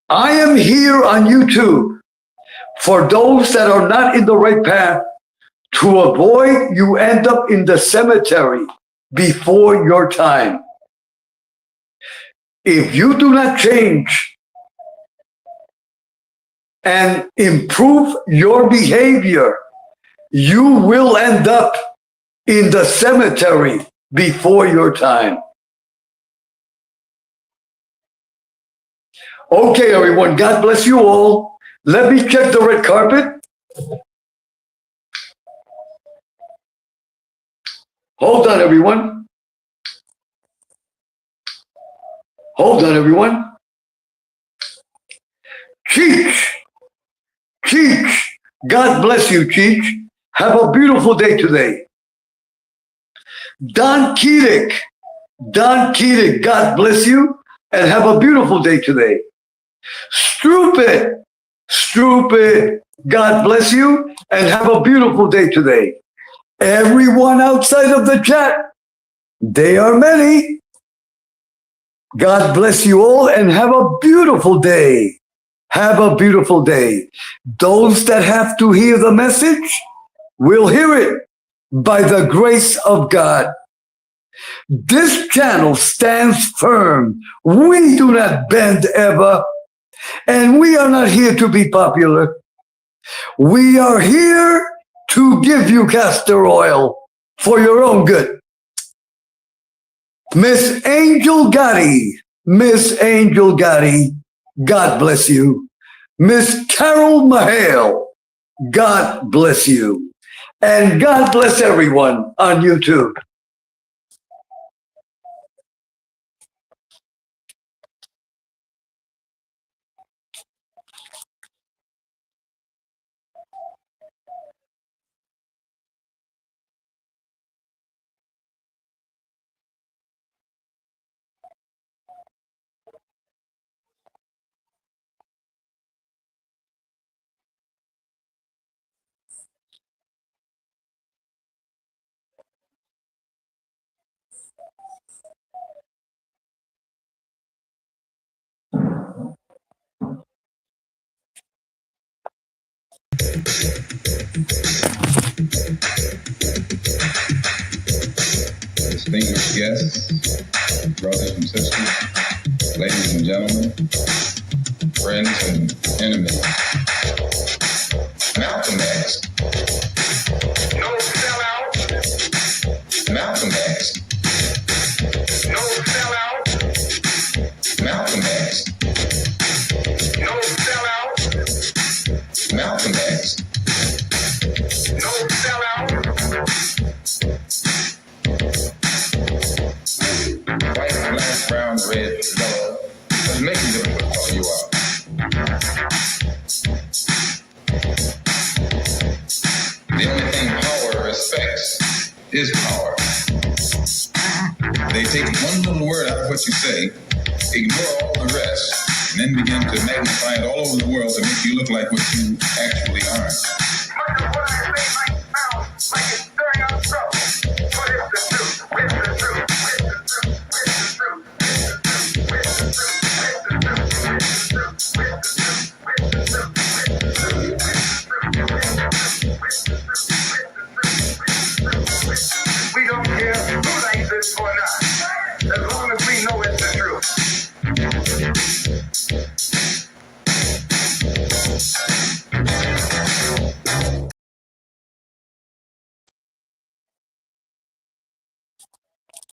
I am here on YouTube for those that are not in the right path to avoid you end up in the cemetery before your time. If you do not change and improve your behavior, you will end up in the cemetery before your time. Okay, everyone, God bless you all. Let me check the red carpet. Hold on, everyone. Hold on, everyone. Cheech, God bless you, Cheech. Have a beautiful day today. Don Keating, God bless you and have a beautiful day today. Stupid, God bless you and have a beautiful day today. Everyone outside of the chat, they are many. God bless you all and have a beautiful day. Have a beautiful day. Those that have to hear the message will hear it by the grace of God. This channel stands firm. We do not bend ever, and we are not here to be popular. We are here to give you castor oil for your own good. Miss Angel Gotti, God bless you. Miss Carol Mahale, God bless you. And God bless everyone on YouTube. Distinguished guests, brothers and sisters, ladies and gentlemen, friends and enemies. Malcolm X. No sellout. Malcolm X. No sellout. Malcolm X. No sellout. Malcolm X. No sellout. White, black, brown, red, yellow. Doesn't make a difference what color you are. The only thing power respects is power. They take one little word out of what you say, ignore all the rest, and then begin to magnify it all over the world to make you look like what you actually aren't.